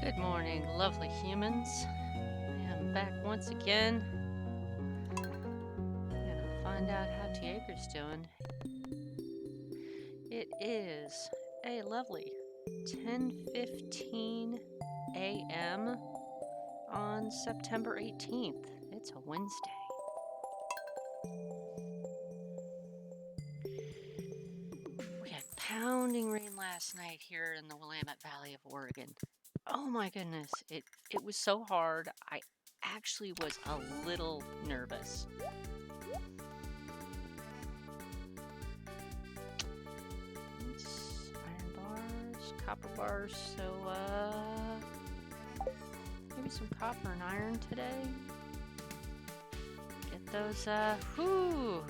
Good morning, lovely humans. I am back once again. I'm gonna find out how Tieger's doing. It is a lovely 10:15 a.m. on September 18th. It's a Wednesday. We had pounding rain last night here in the Willamette Valley of Oregon. Oh my goodness, it was so hard. I actually was a little nervous. It's iron bars, copper bars, so maybe some copper and iron today. Get those whoo.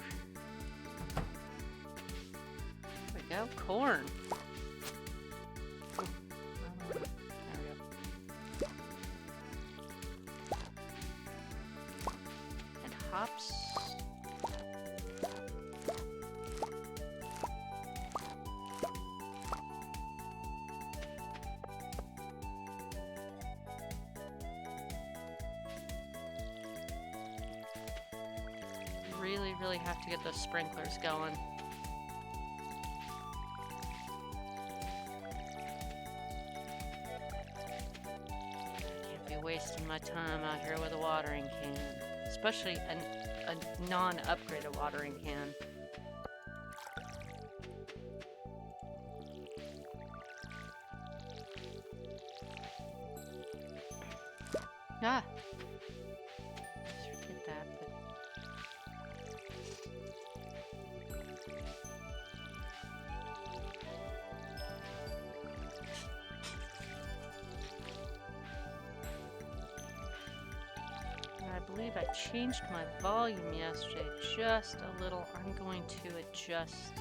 There we go, corn. Hops. Really have to get those sprinklers going. Can't be wasting my time out here with a watering can. Especially a non-upgraded watering can. Ah! Forget that, but... I believe I changed my volume yesterday just a little. I'm going to adjust.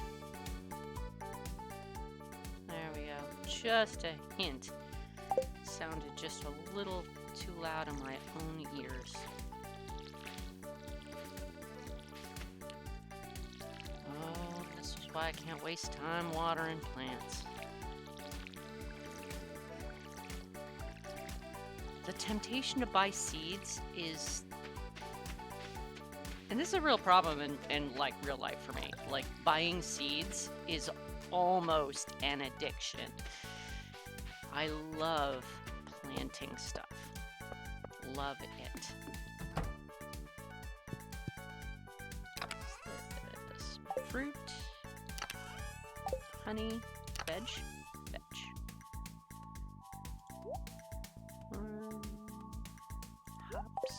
There we go. Just a hint. Sounded just a little too loud in my own ears. Oh, this is why I can't waste time watering plants. The temptation to buy seeds is, and this is a real problem in like real life for me, like buying seeds is almost an addiction. I love planting stuff. Love it. This fruit, honey, veg. Hops.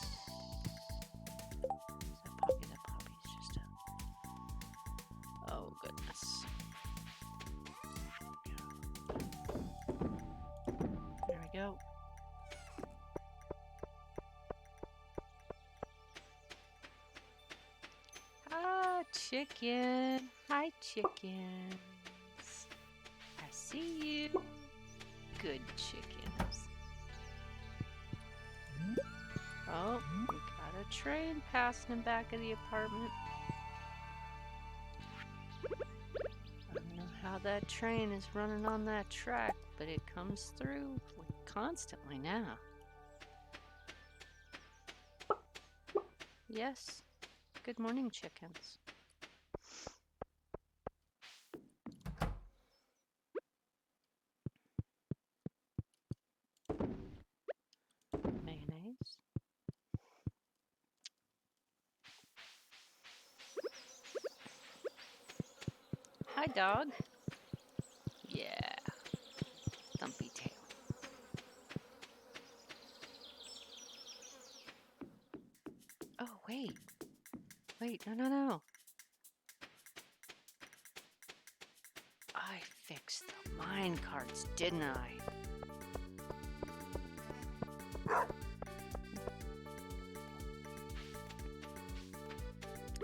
That poppy is just a... Oh, goodness. There we go. Ah, chicken. Hi, chickens. I see you. Good chickens. Oh, we got a train passing in back of the apartment. I don't know how that train is running on that track, but it comes through constantly now. Yes. Good morning, chickens. Mayonnaise. Hi, dog. Yeah. Thumpy tail. Oh, wait. No. I fixed the mine carts, didn't I?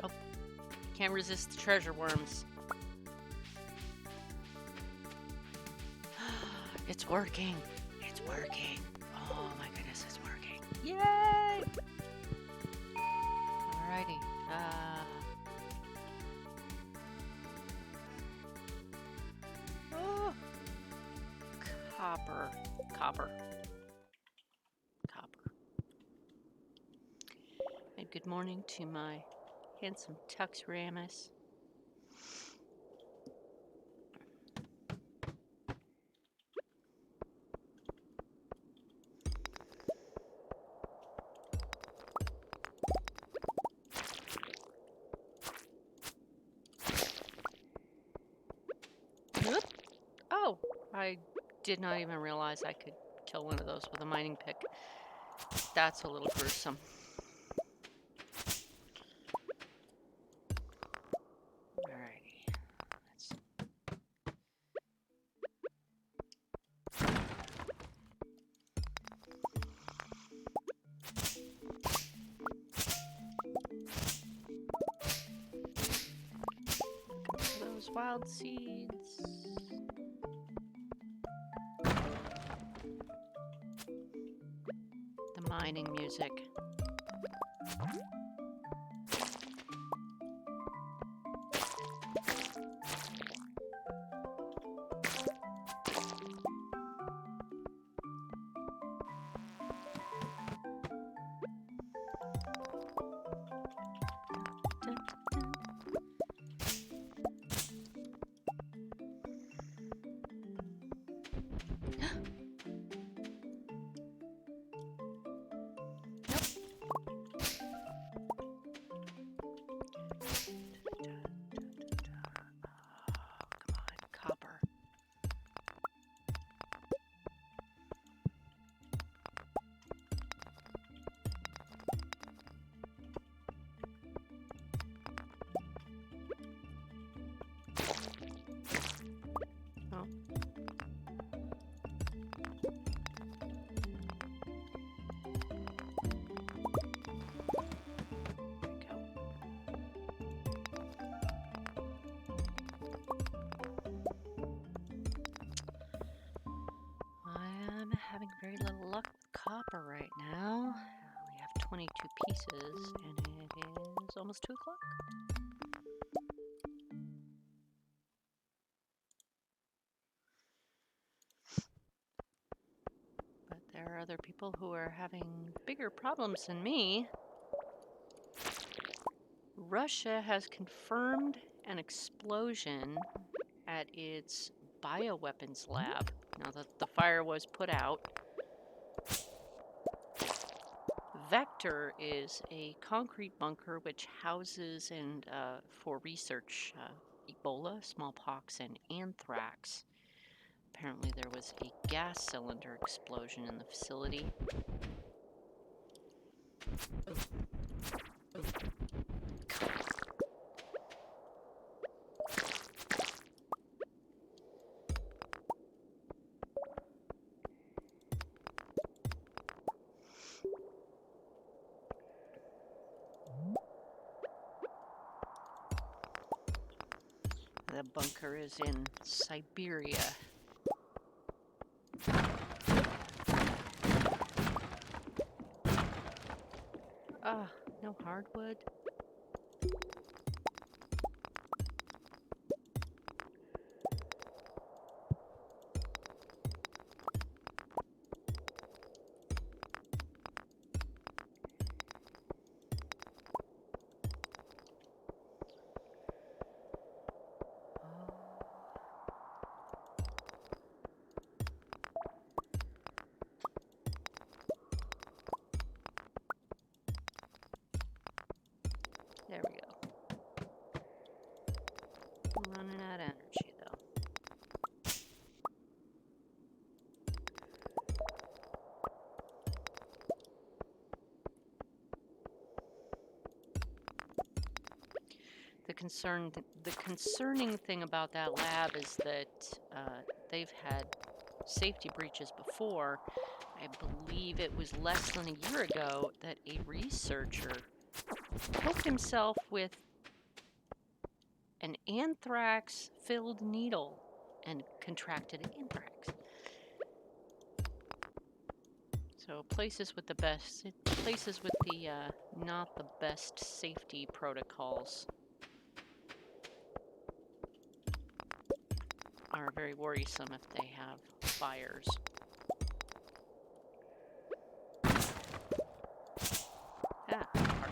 Oh, can't resist the treasure worms. It's working. It's working. Oh my goodness, it's working. Yay! Alrighty. Oh. Copper. morning to my handsome Tux Ramus. Whoop. Oh, I did not even realize I could kill one of those with a mining pick. That's a little gruesome. Alrighty. Those wild seeds. The mining music. Very little luck with copper right now. We have 22 pieces, and it is almost 2 o'clock. But there are other people who are having bigger problems than me. Russia has confirmed an explosion at its bioweapons lab. Now that the fire was put out. Vector is a concrete bunker which houses and for research Ebola, smallpox, and anthrax. Apparently there was a gas cylinder explosion in the facility. The bunker is in Siberia. Ah, no hardwood. There we go. I'm running out of energy, though. The concerning thing about that lab is that they've had safety breaches before. I believe it was less than a year ago that a researcher poked himself with an anthrax-filled needle and contracted anthrax. So places with the not the best safety protocols are very worrisome if they have fires. Ah, hard.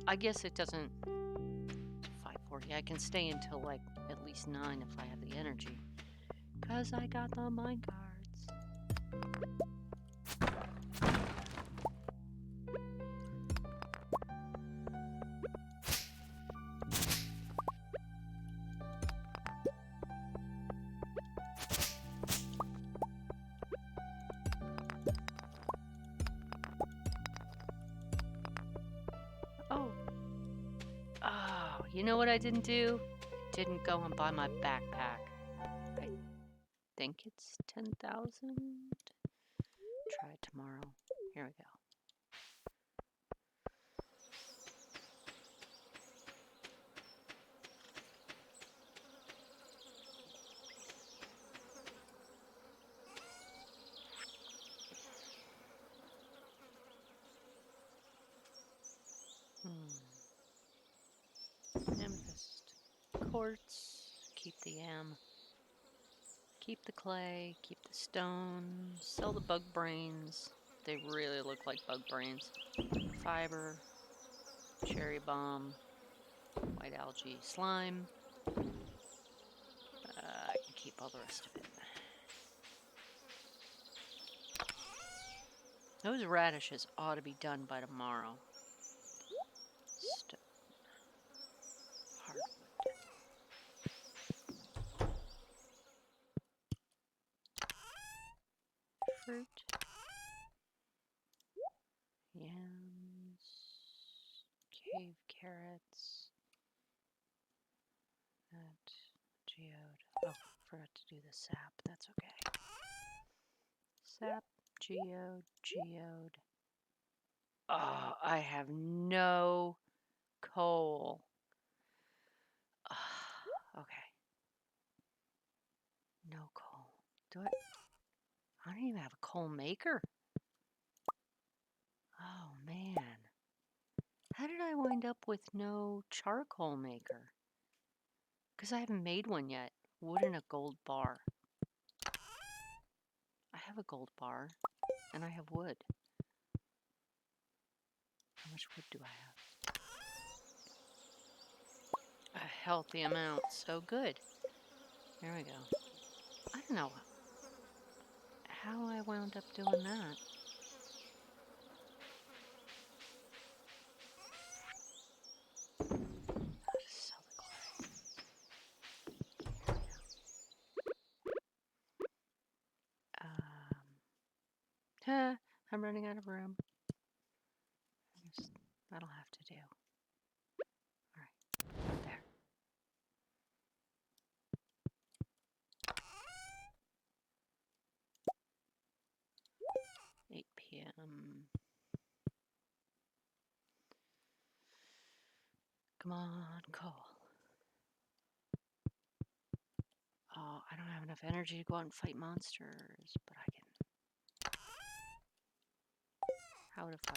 I guess it doesn't... 5:40. I can stay until like at least 9 if I have the energy. Because I got the mine cards. Oh, you know what I didn't do? Didn't go and buy my backpack. I think it's 10,000. Try it tomorrow. Here we go. Amethyst. Quartz. Keep the keep the clay, keep the stone, sell the bug brains. They really look like bug brains. Fiber, cherry bomb, white algae, slime. I can keep all the rest of it. Those radishes ought to be done by tomorrow. Hardwood. Fruit. Yams. Cave carrots. That. Geode. Oh, forgot to do the sap. That's okay. Sap. Geode. Oh, I have no coal. Okay. No coal. Do it. I don't even have a coal maker. Oh, man. How did I wind up with no charcoal maker? Because I haven't made one yet. Wood and a gold bar. I have a gold bar, and I have wood. How much wood do I have? A healthy amount. So good. There we go. I don't know how I wound up doing that. I'm running out of room. That'll have to do. All right, there. 8 p.m. Come on, coal. Oh, I don't have enough energy to go out and fight monsters, but I can. How if I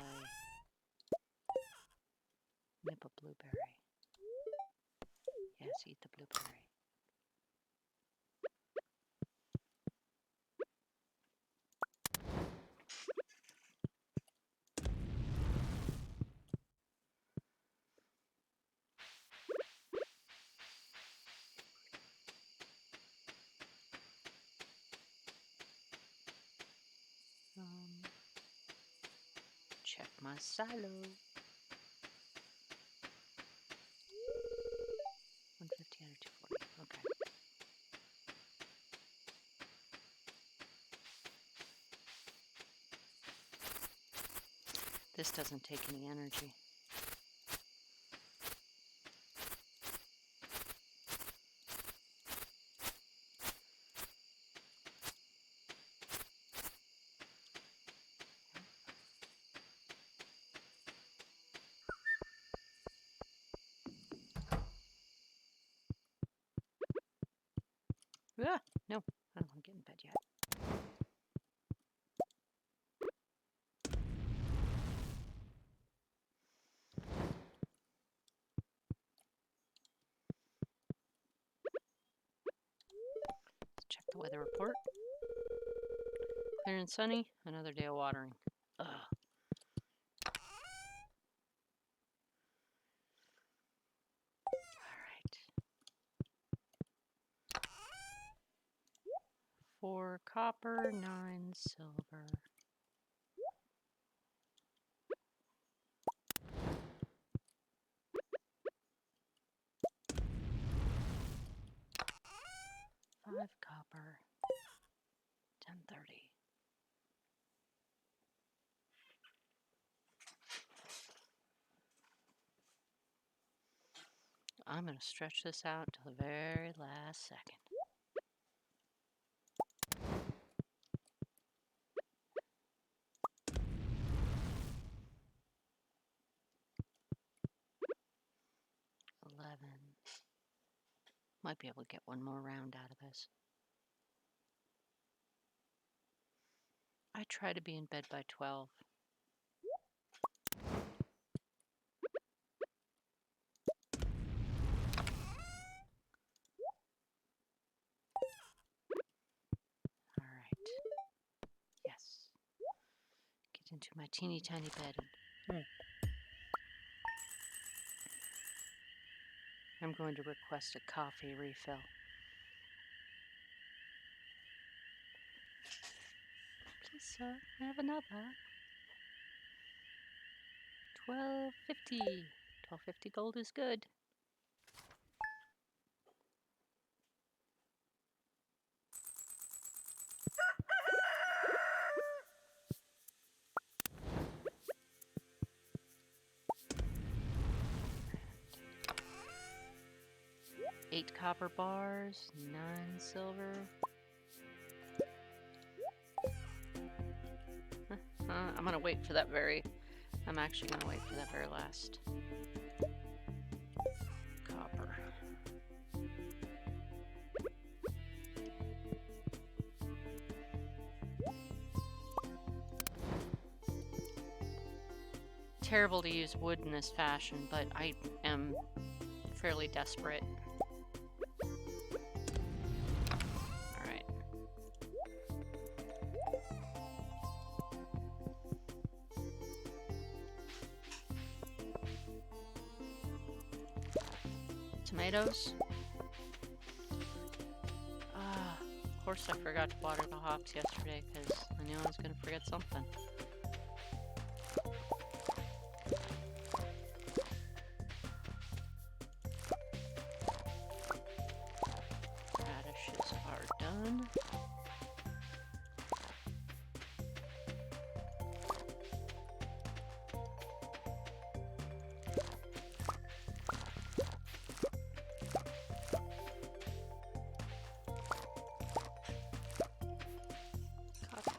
nip a blueberry? Yes, eat the blueberry. Check my silo. 150 out of 240. Okay. This doesn't take any energy. Ah, no, I don't want to get in bed yet. Let's check the weather report. Clear and sunny, another day of watering. Ugh. 4 copper, 9 silver. $5 copper, 1030. I'm going to stretch this out to the very last second. Might be able to get one more round out of this. I try to be in bed by 12. All right. Yes. Get into my teeny tiny bed. I'm going to request a coffee refill. Please, sir, I have another. $12.50. $12.50 gold is good. Eight copper bars, 9 silver. I'm gonna wait for that I'm actually gonna wait for that very last copper. Terrible to use wood in this fashion, but I am fairly desperate. Alright. Tomatoes. Of course I forgot to water the hops yesterday because I knew I was going to forget something. Radishes are done.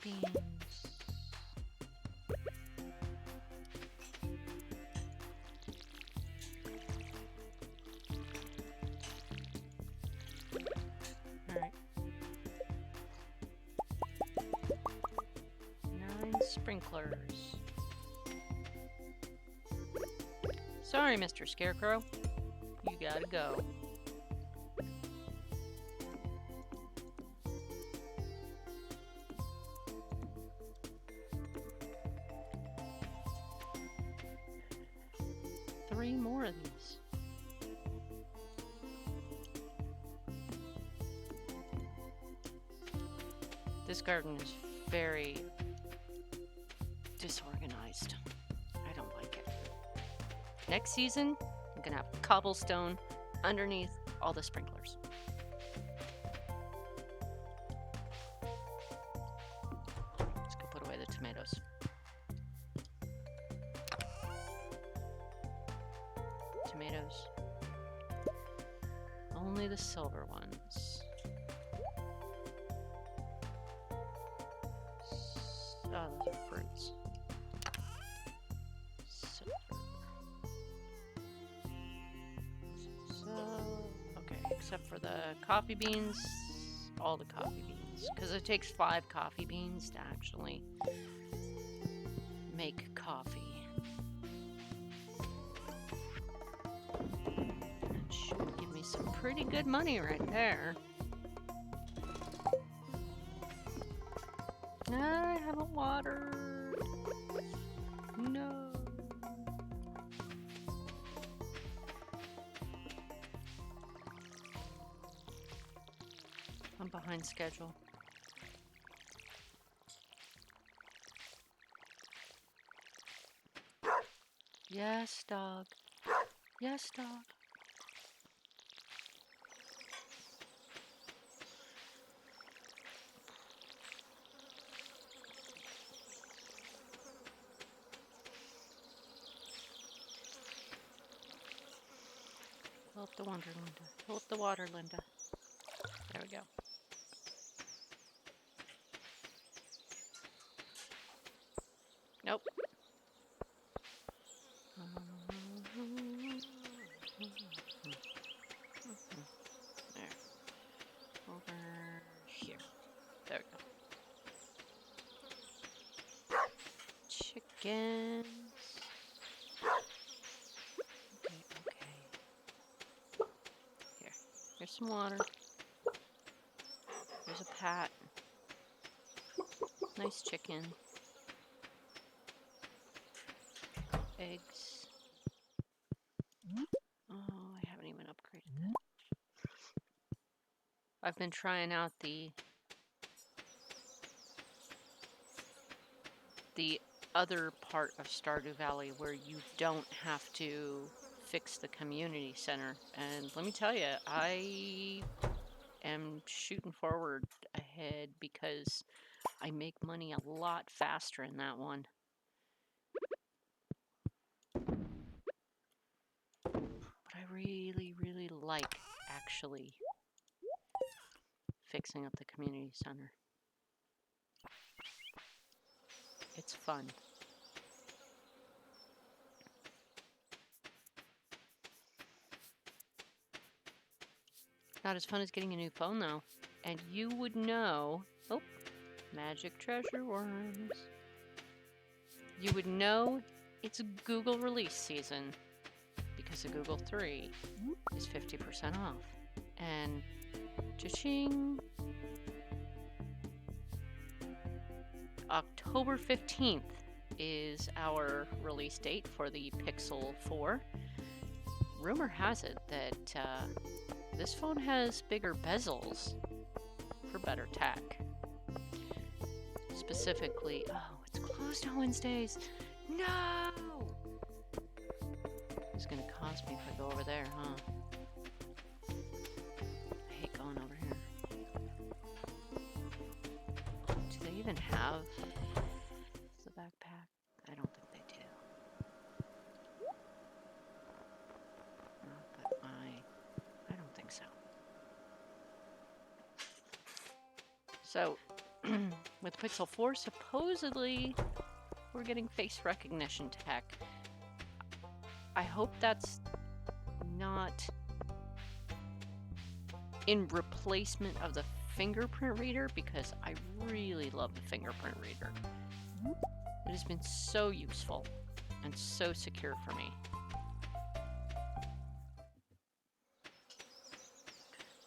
Beans. All right. 9 sprinklers. Sorry, Mr. Scarecrow. You gotta go. Three more of these. This garden is very disorganized. I don't like it. Next season, I'm gonna have cobblestone underneath all the sprinklers. Let's go put away the tomatoes. Tomatoes. Only the silver ones. Oh, those are fruits. Silver. So, okay, except for the coffee beans, all the coffee beans. Because it takes 5 coffee beans to actually make coffee. Some pretty good money right there. I haven't watered. No. I'm behind schedule. Yes, dog. Yes, dog. Fill up the water, Linda. Fill up the water, Linda. There we go. Nope. There. Over here. There we go. Chickens. Okay. Here's some water. There's a pat. Nice chicken. Eggs. Oh, I haven't even upgraded that. I've been trying out the other part of Stardew Valley where you don't have to fix the community center. And let me tell you, I am shooting forward ahead because I make money a lot faster in that one. But I really, really like actually fixing up the community center. It's fun. Not as fun as getting a new phone though. And you would know, oh, magic treasure worms. You would know it's Google release season because the Google 3 is 50% off. And cha-ching! October 15th is our release date for the Pixel 4. Rumor has it that this phone has bigger bezels for better tack. Specifically, oh, it's closed on Wednesdays. No! It's gonna cost me if I go over there, huh? I hate going over here. Do they even have the backpack? I don't think they do. But I don't think so. So, with Pixel 4, supposedly we're getting face recognition tech. I hope that's not in replacement of the fingerprint reader because I really love the fingerprint reader. It has been so useful and so secure for me.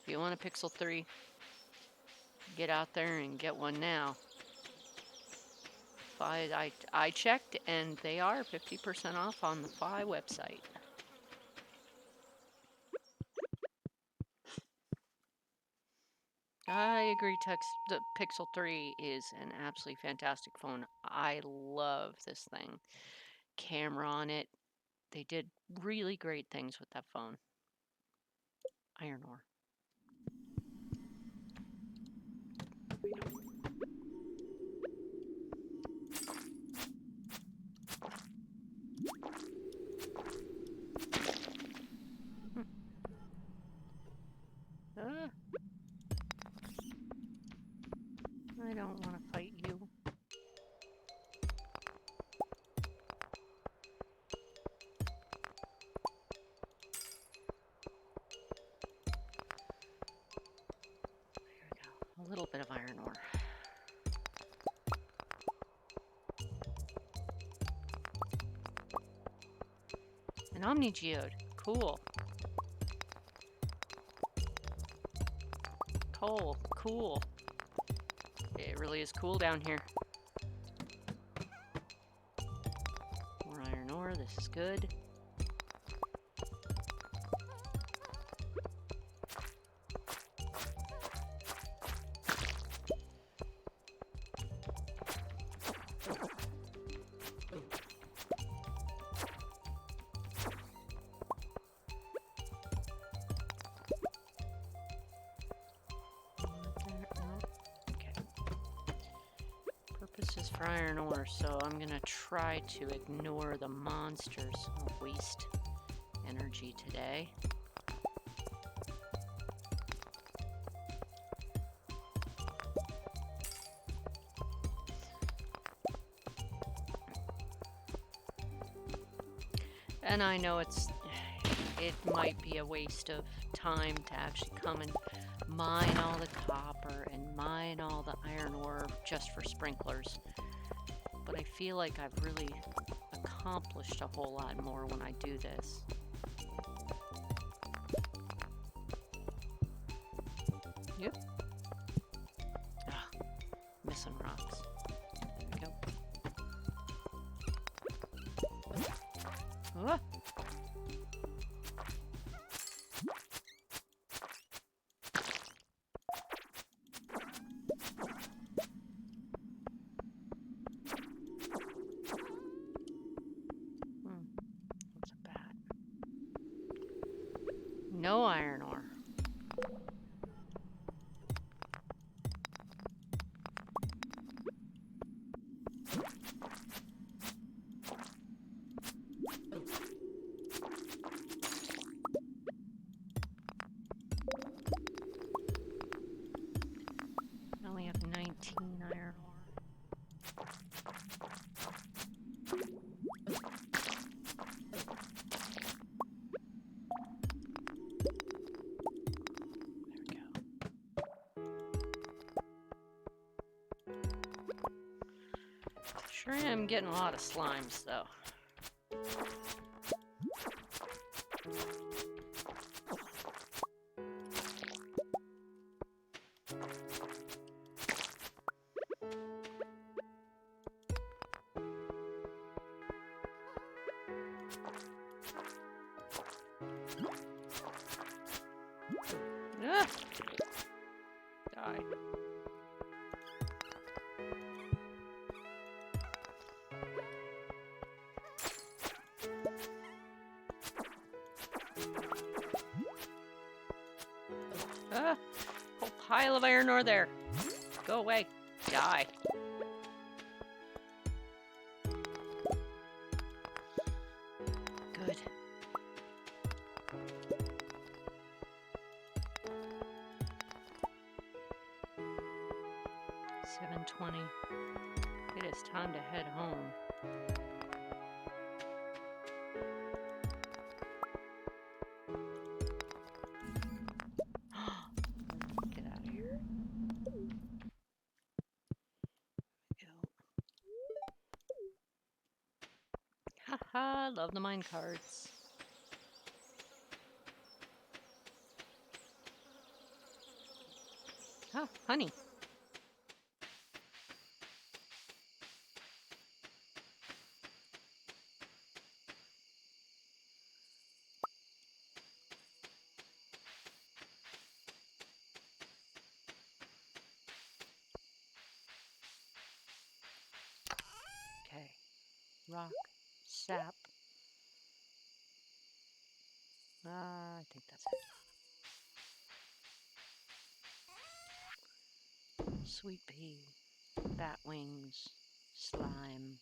If you want a Pixel 3, get out there and get one now. I checked and they are 50% off on the Fi website. I agree, the Pixel 3 is an absolutely fantastic phone. I love this thing. Camera on it. They did really great things with that phone. Iron ore. I don't want to fight you. There we go. A little bit of iron ore. An Omni Geode. Cool. Coal. Cool. It really is cool down here. More iron ore. This is good. for iron ore, so I'm gonna try to ignore the monsters. I'll waste energy today. And I know it might be a waste of time to actually come and mine all the copper and mine all the iron ore just for sprinklers. But I feel like I've really accomplished a whole lot more when I do this. Yep. Ah, missing rocks. There we go. Ah. What's a bat? No iron ore. I only have 19 iron ore. Sure am getting a lot of slimes, though. Ah! Die. Ah! Whole pile of iron ore there. Go away. Die. Good. $7:20. It is time to head home. Get out of here. Haha, love the mine carts. Ah, honey. Okay. Rock. Sap. I think that's it. Sweet pea. Bat wings. Slime.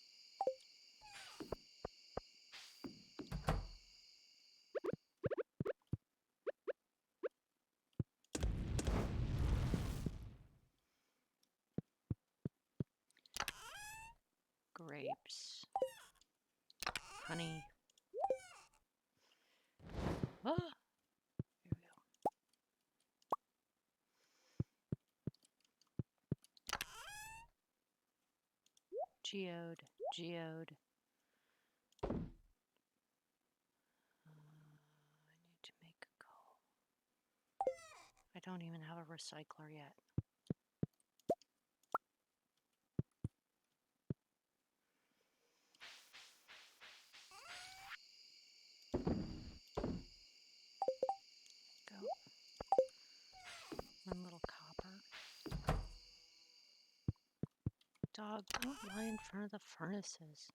Grapes. Honey. Ah! Here we go. Geode. Geode. I need to make a coal. I don't even have a recycler yet. Go. One little copper. Dog, don't lie in front of the furnaces.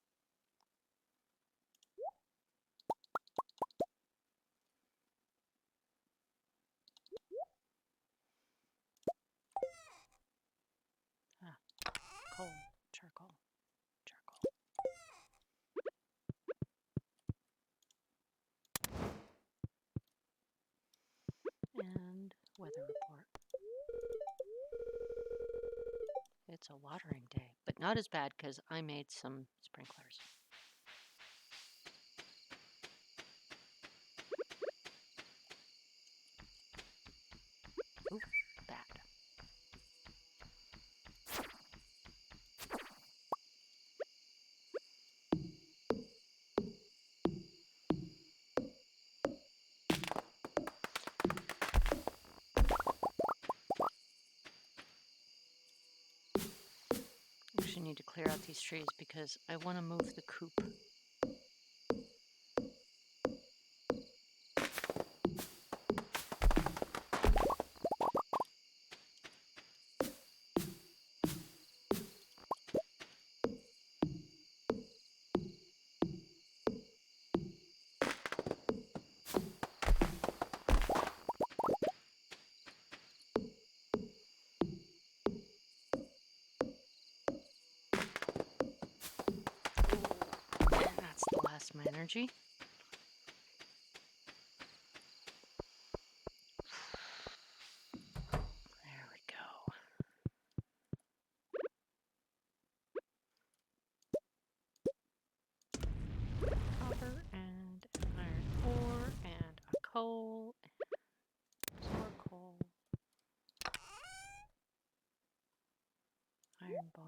Ah, coal, charcoal. Weather report. It's a watering day, but not as bad because I made some sprinklers. Ooh, bad. Actually need to clear out these trees because I want to move the coop. And that's the last of my energy. There we go. Copper and iron ore and a coal and more coal. Iron bar,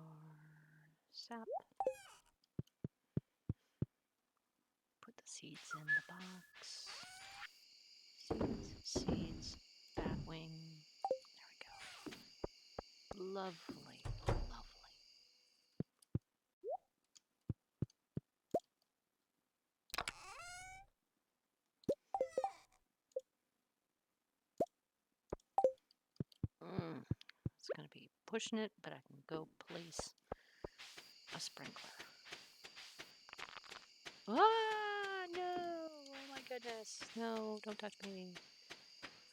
sap. Put the seeds in the box. Seeds, bat wing. There we go. Lovely, lovely. It's going to be pushing it, but I can go place a sprinkler. Ah, no! Oh my goodness. No, don't touch me.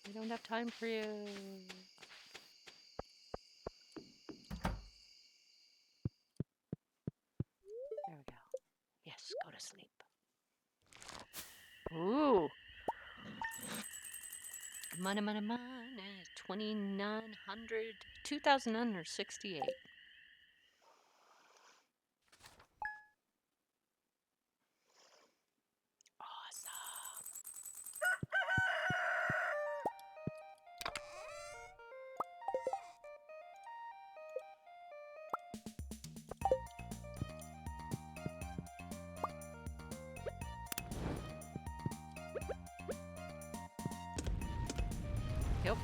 I don't have time for you. There we go. Yes, go to sleep. Ooh. Money, money, money. 2,900, 2,968. Awesome. Yep.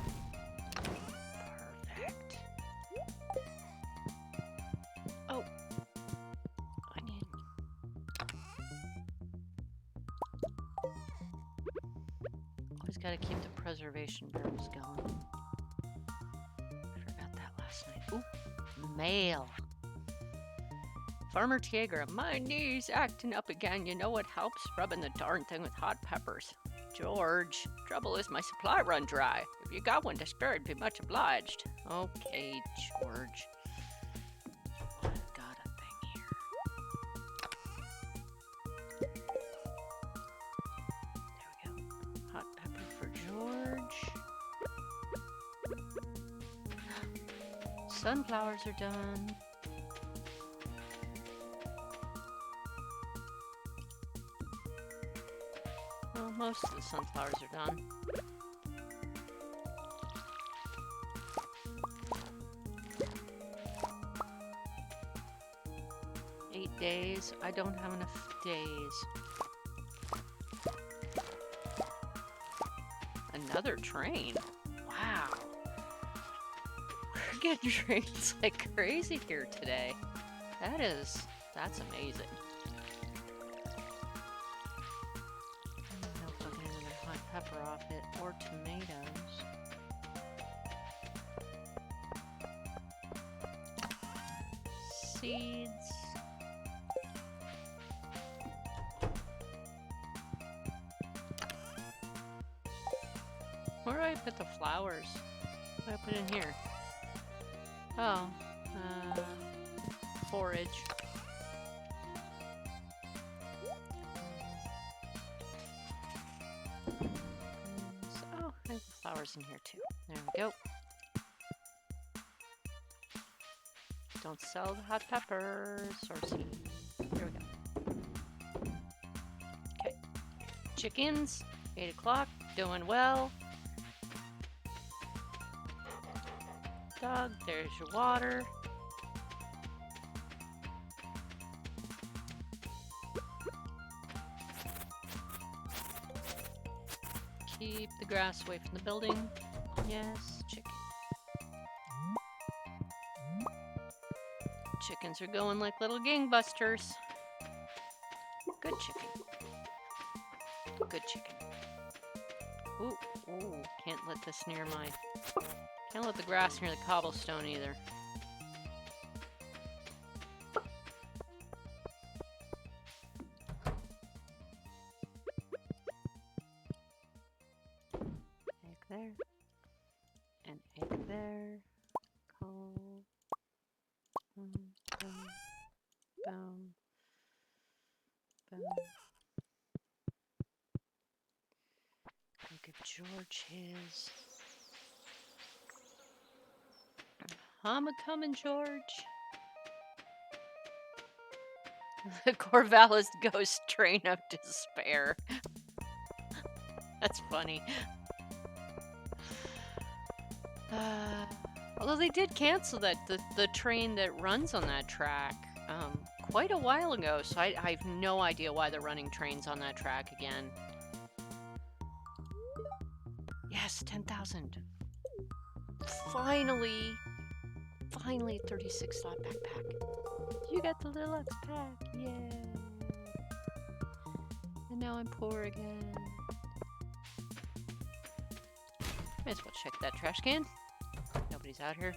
Perfect. Oh. I need... Always gotta keep the preservation barrels going. I forgot that last night. Ooh. Mail. Farmer Tiagra, my knees acting up again. You know what helps? Rubbing the darn thing with hot peppers. George, trouble is my supply run dry. If you got one to spare, I'd be much obliged. Okay, George. I've got a thing here. There we go. Hot pepper for George. Sunflowers are done. Well, most of the sunflowers are done. Days. I don't have enough days. Another train. Wow. We're getting trains like crazy here today. That's amazing. I don't know if I'll get another hot pepper off it or tomatoes. Seeds. Where do I put the flowers? What do I put in here? Oh, forage. Oh, I have the flowers peppers in here too. There we go. Don't sell the hot peppers, S0rcy. Here we go. Okay. Chickens, 8 o'clock, doing well. Dog, there's your water. Keep the grass away from the building. Yes, chicken. Chickens are going like little gangbusters. Good chicken. Good chicken. Ooh, ooh, can't let this near my... Can't let the grass near the cobblestone either. Egg there. An egg there. Coal. Boom, boom, boom, boom. I'll give George his. I'm a-comin', George. The Corvallis ghost train of despair. That's funny. Although they did cancel that the train that runs on that track quite a while ago, so I have no idea why they're running trains on that track again. Yes, 10,000. Finally, 36 slot backpack. You got the little X pack, yay! And now I'm poor again. May as well check that trash can. Nobody's out here.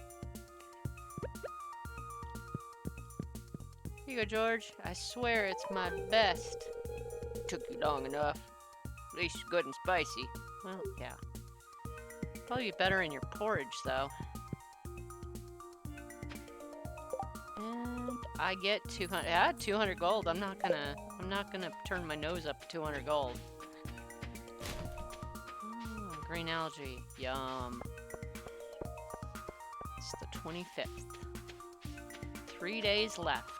Here you go, George. I swear it's my best. Took you long enough. At least it's good and spicy. Well, yeah. Probably better in your porridge, though. And I get 200. Yeah, 200 gold. I'm not gonna turn my nose up at 200 gold. Oh, green algae. Yum. It's the 25th. 3 days left.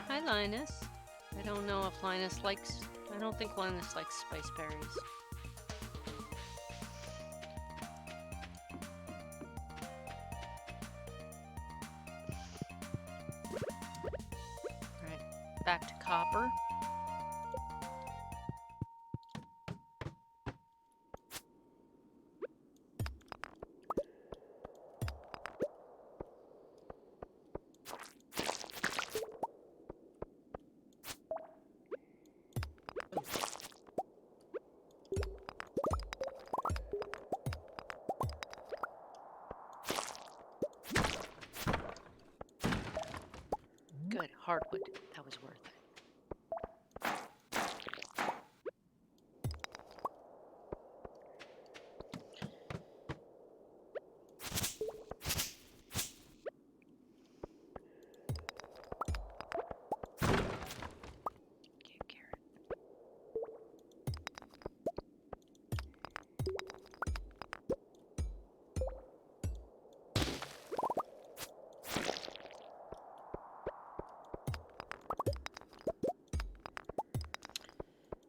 Hi, Linus. I don't know if Linus likes... I don't think Linus likes spice berries. Alright, back to copper. Good, hardwood. That was worth it. Okay, carrot.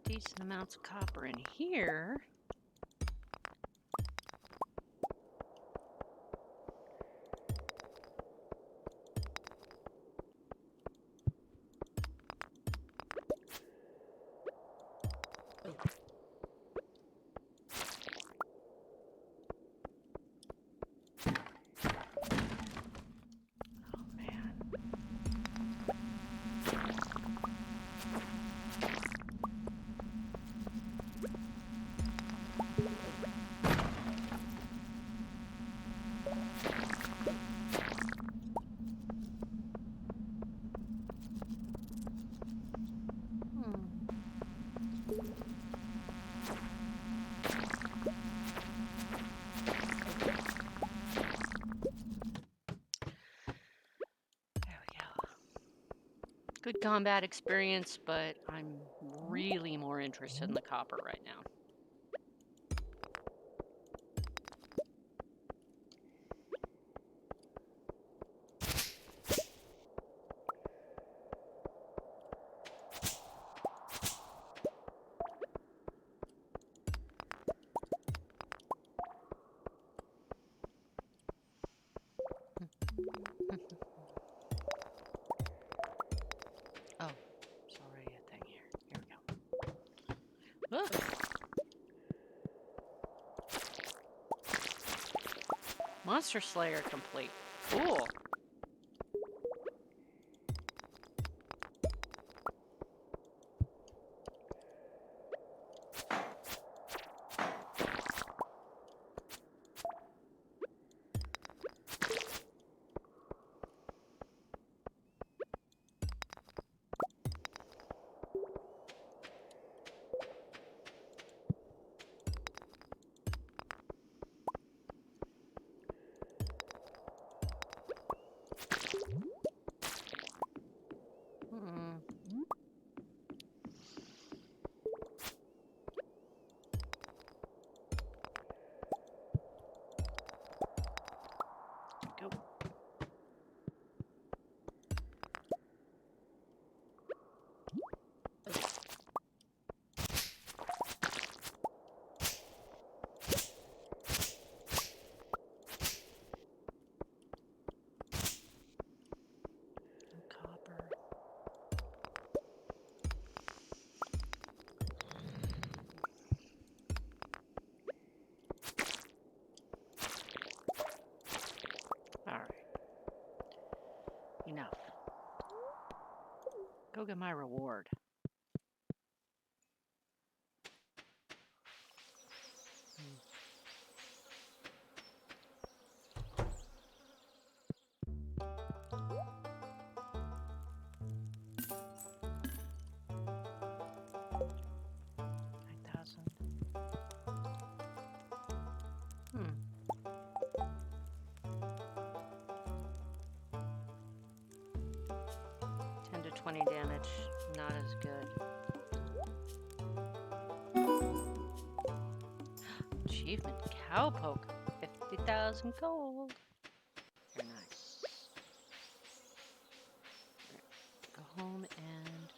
Decent amounts of copper in here. Oh man. good combat experience, but I'm really more interested in the copper right now. Oh, there's already a thing here. Here we go. Ah. Monster Slayer complete. Cool. Go. Copper. All right. Enough. Go get my reward. Hmm. 10 to 20 damage. Not as good. Achievement Cowpoke. 50,000 gold. Very nice. Go home and...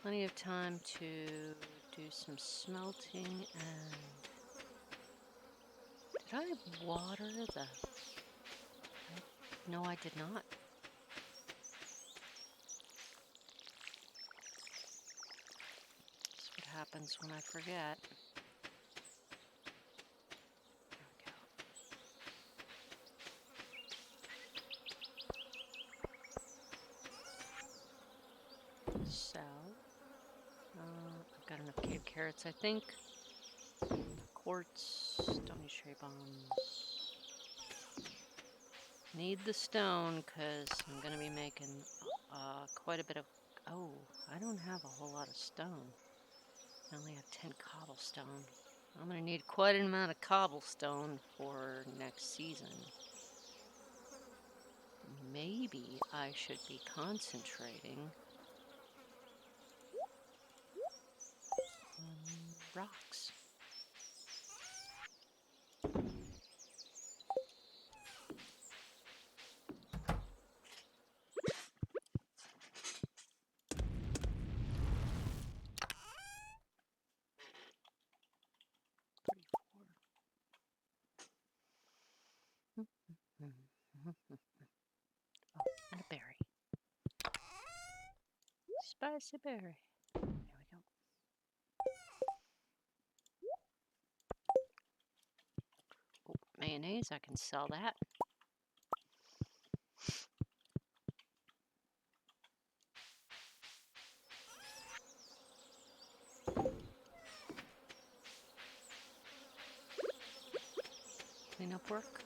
Plenty of time to do some smelting and... Did I water the... No, I did not. That's what happens when I forget. There we go. So... I've got enough cave carrots, I think. Quartz, stony cherry bombs. Need the stone because I'm going to be making quite a bit of... Oh, I don't have a whole lot of stone. I only have 10 cobblestone. I'm going to need quite an amount of cobblestone for next season. Maybe I should be concentrating on rocks. Oh, and a berry. Spicy berry. There we go. Oh, mayonnaise, I can sell that. Clean up work.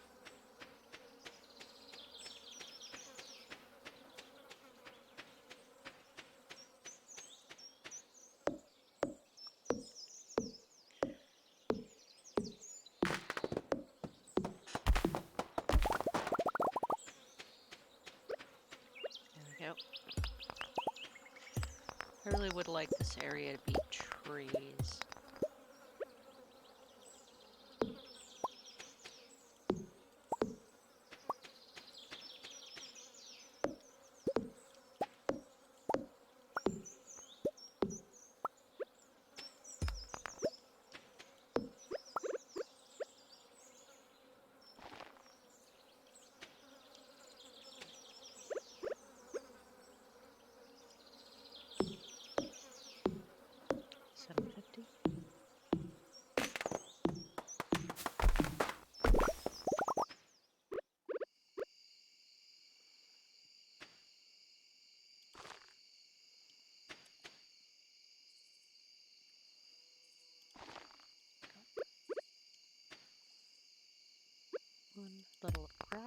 really would like this area to be trees. One little crack.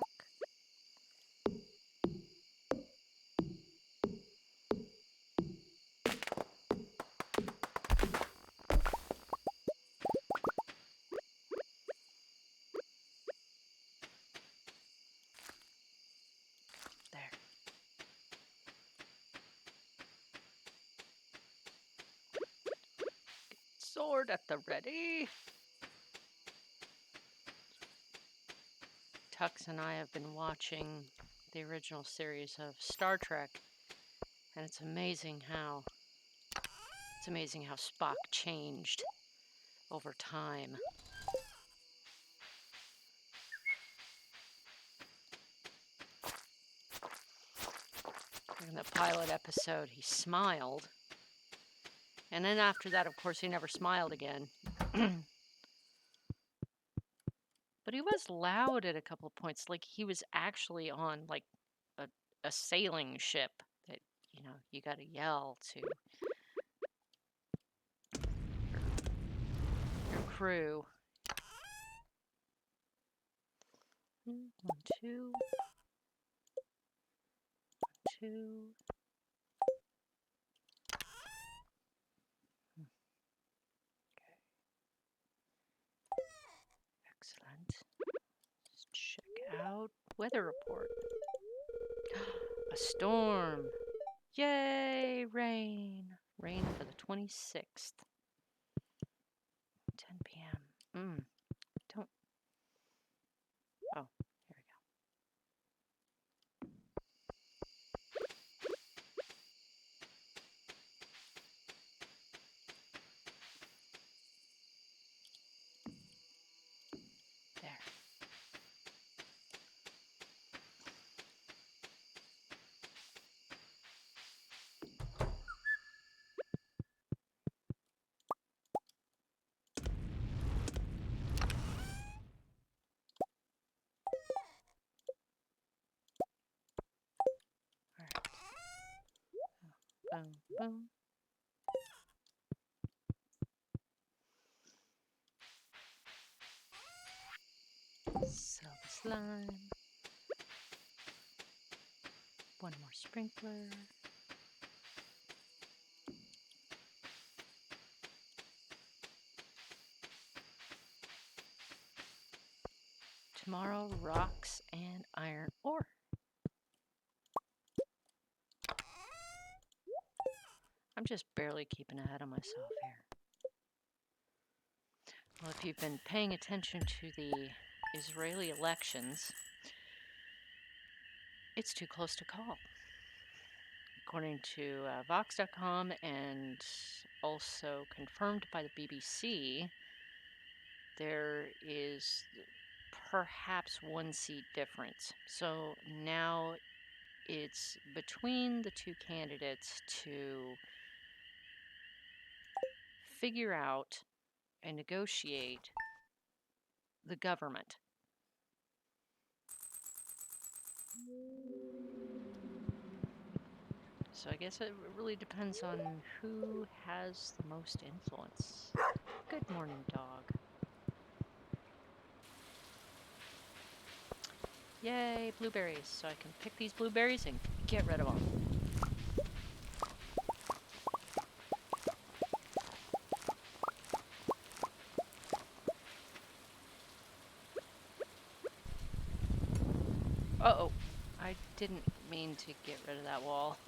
There. Sword at the ready. Tux and I have been watching the original series of Star Trek, and it's amazing how Spock changed over time. In the pilot episode, he smiled, and then after that, of course, he never smiled again. But he was loud at a couple of points, like he was actually on like a sailing ship that, you know, you got to yell to your crew. 1, 2, 1, 2. Excellent. Let's check out weather report. A storm. Yay, rain. Rain for the 26th. 10 p.m. Don't. Oh, here we go. There. All right. Boom, boom. Silver slime. One more sprinkler. Tomorrow, rocks and iron ore. I'm just barely keeping ahead of myself here. Well, if you've been paying attention to the Israeli elections, it's too close to call. According to Vox.com and also confirmed by the BBC, there is perhaps 1 seat difference. So now it's between the two candidates to figure out and negotiate the government. So I guess it really depends on who has the most influence. Good morning, dog. Yay, blueberries. So I can pick these blueberries and get rid of them. Uh-oh. I didn't mean to get rid of that wall.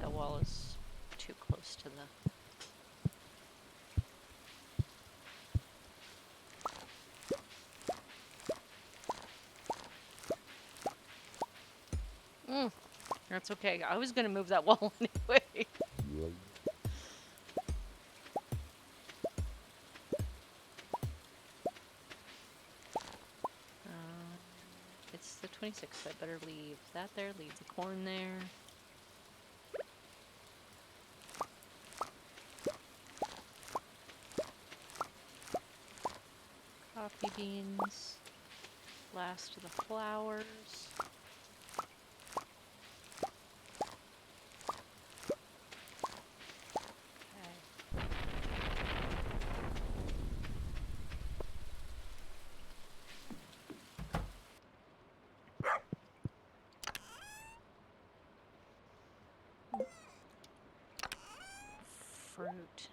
That wall is too close to the... That's okay. I was going to move that wall anyway. It's the 26th. I better leave that there. Leave the corn there. Coffee beans. Last of the flowers. Fruit.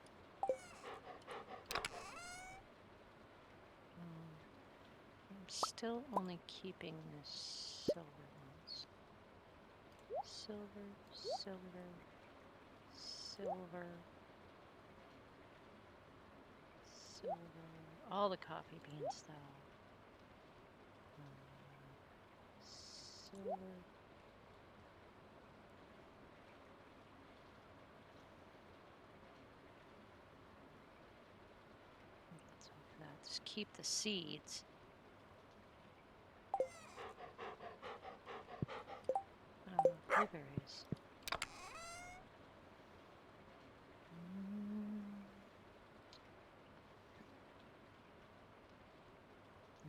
I'm still only keeping the silver ones. Silver, silver, silver, silver. All the coffee beans, though. Silver. Just keep the seeds. Blueberries.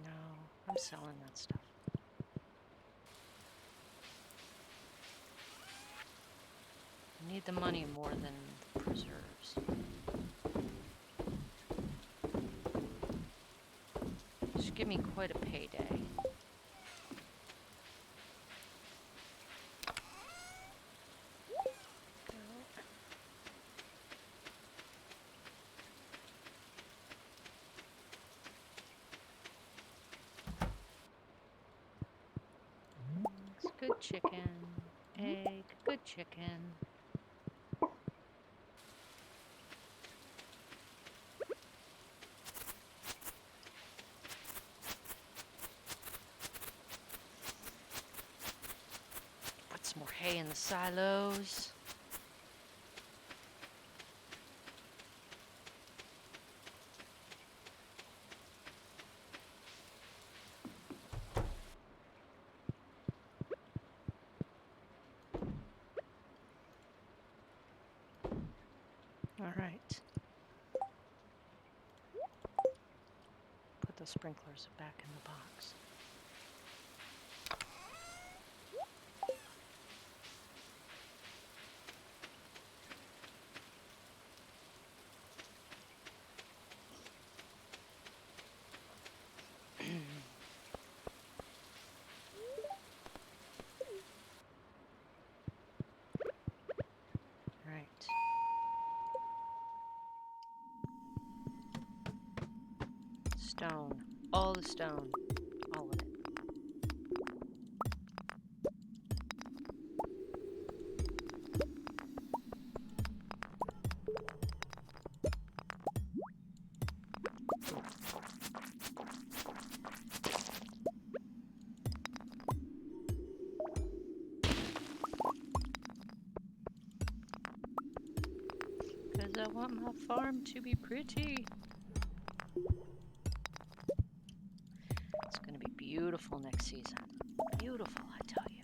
No, I'm selling that stuff. I need the money more than the preserves. Should give me quite a payday. Good chicken, egg, good chicken. Put some more hay in the silos. All right. Put the sprinklers back in the box. Right. Stone. All the stone. All of it. Because I want my farm to be pretty. It's going to be beautiful next season. Beautiful, I tell you.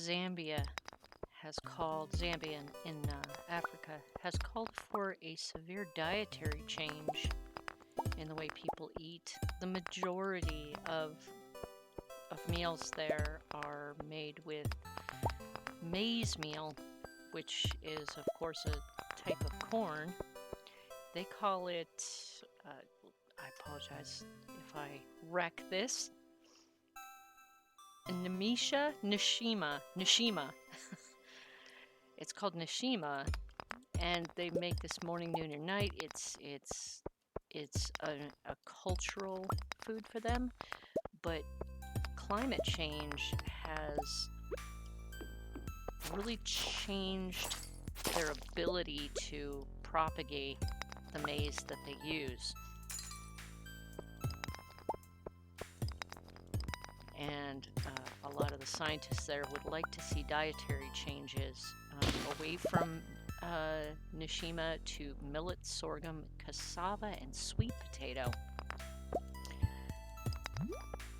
Zambia in Africa has called for a severe dietary change in the way people eat. The majority of meals there are made with maize meal, which is of course a type of corn. They call it, I apologize if I wreck this, Nishima. It's called Nishima, and they make this morning, noon, and night. It's a cultural food for them, but climate change has really changed their ability to propagate the maize that they use. And a lot of the scientists there would like to see dietary changes away from Nishima to millet, sorghum, cassava, and sweet potato.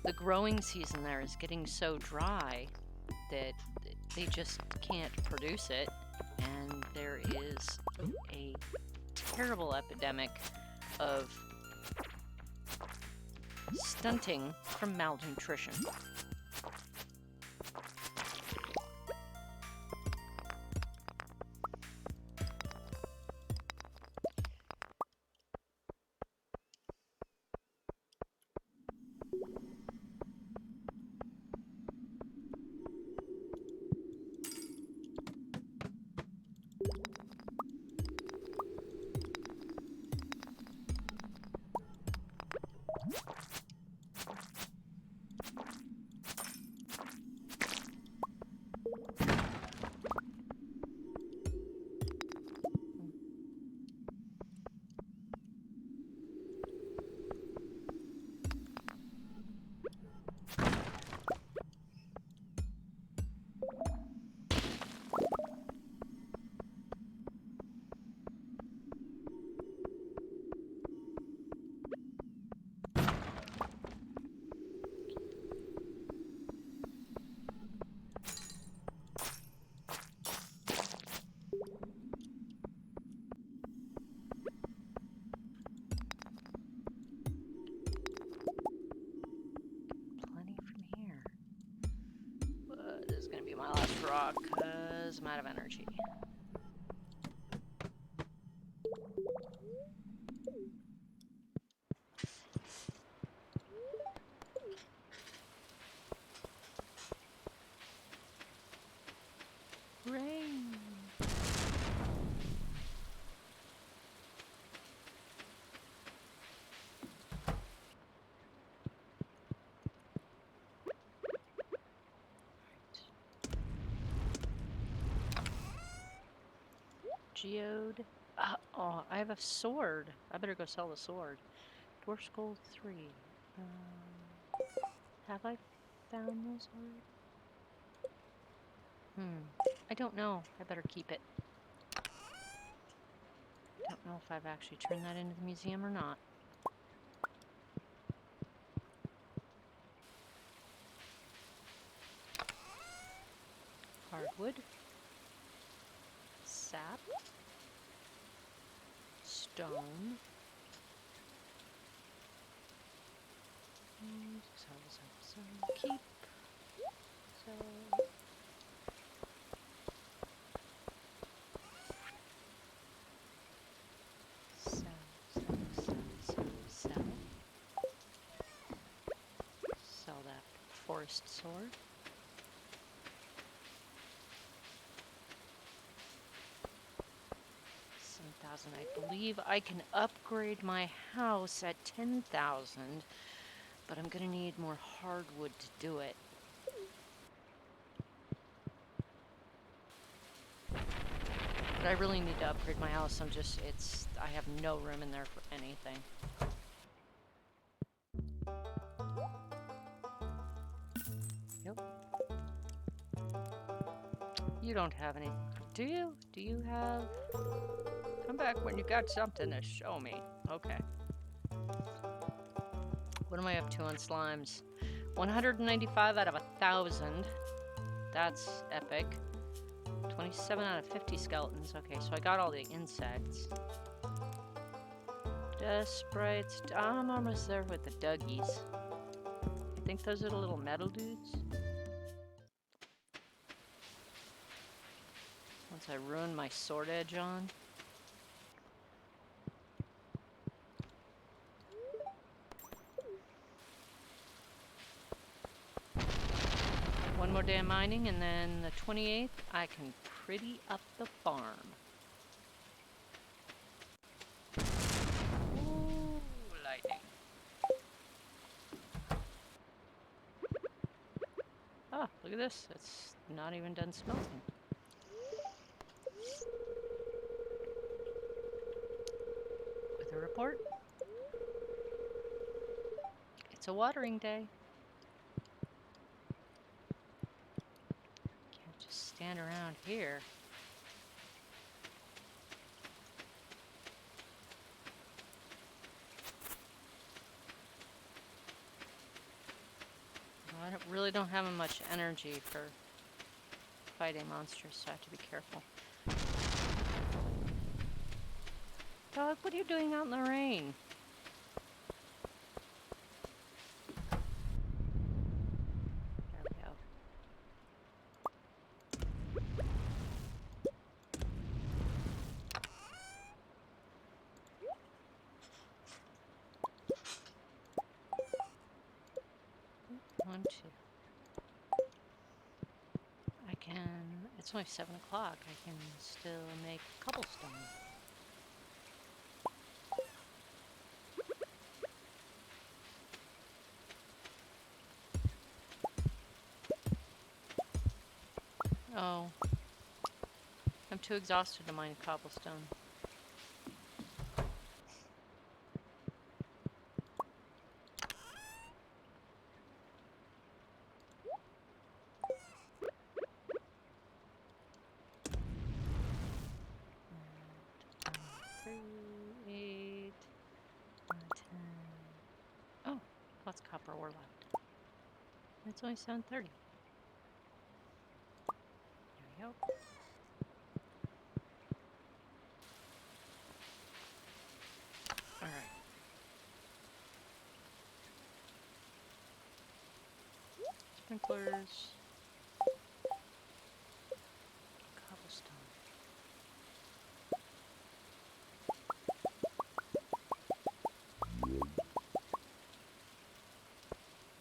The growing season there is getting so dry that they just can't produce it, and there is a terrible epidemic of stunting from malnutrition. My last rock, because I'm out of energy. Rain. Geode. Oh, I have a sword. I better go sell the sword. Dwarf Skull 3. Have I found this already? I don't know. I better keep it. I don't know if I've actually turned that into the museum or not. Hardwood. Sap. Stone. Keep. So. Sell. Sell that forest sword. I believe I can upgrade my house at 10,000, but I'm gonna need more hardwood to do it. But I really need to upgrade my house. I have no room in there for anything. Yep. You don't have any, do you? Do you have? Come back when you got something to show me. Okay. What am I up to on slimes? 195 out of 1,000. That's epic. 27 out of 50 skeletons. Okay, so I got all the insects. Dust sprites. I'm almost there with the Dougies. You think those are the little metal dudes? Once I ruin my sword edge on. One more day of mining, and then the 28th, I can pretty up the farm. Ooh, lightning. Oh, look at this. It's not even done smelting. Weather report. It's a watering day. Can't just stand around here. I really don't have much energy for fighting monsters, so I have to be careful. Dog, what are you doing out in the rain? There we go. One, two. I can, it's only 7 o'clock. I can still make cobblestone. Oh, I'm too exhausted to mine cobblestone. And 3, 8, 9, 10. Oh, lots of copper ore left. It's only 7:30. There we go. Alright. Sprinklers. Cobblestone.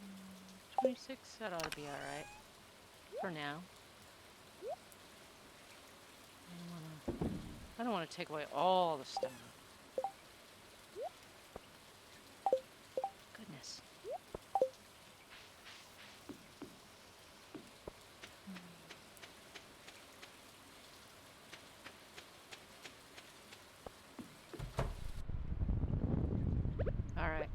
Mm, 26, that ought to be alright. For now. I don't want to take away all the stone. Goodness. Alright.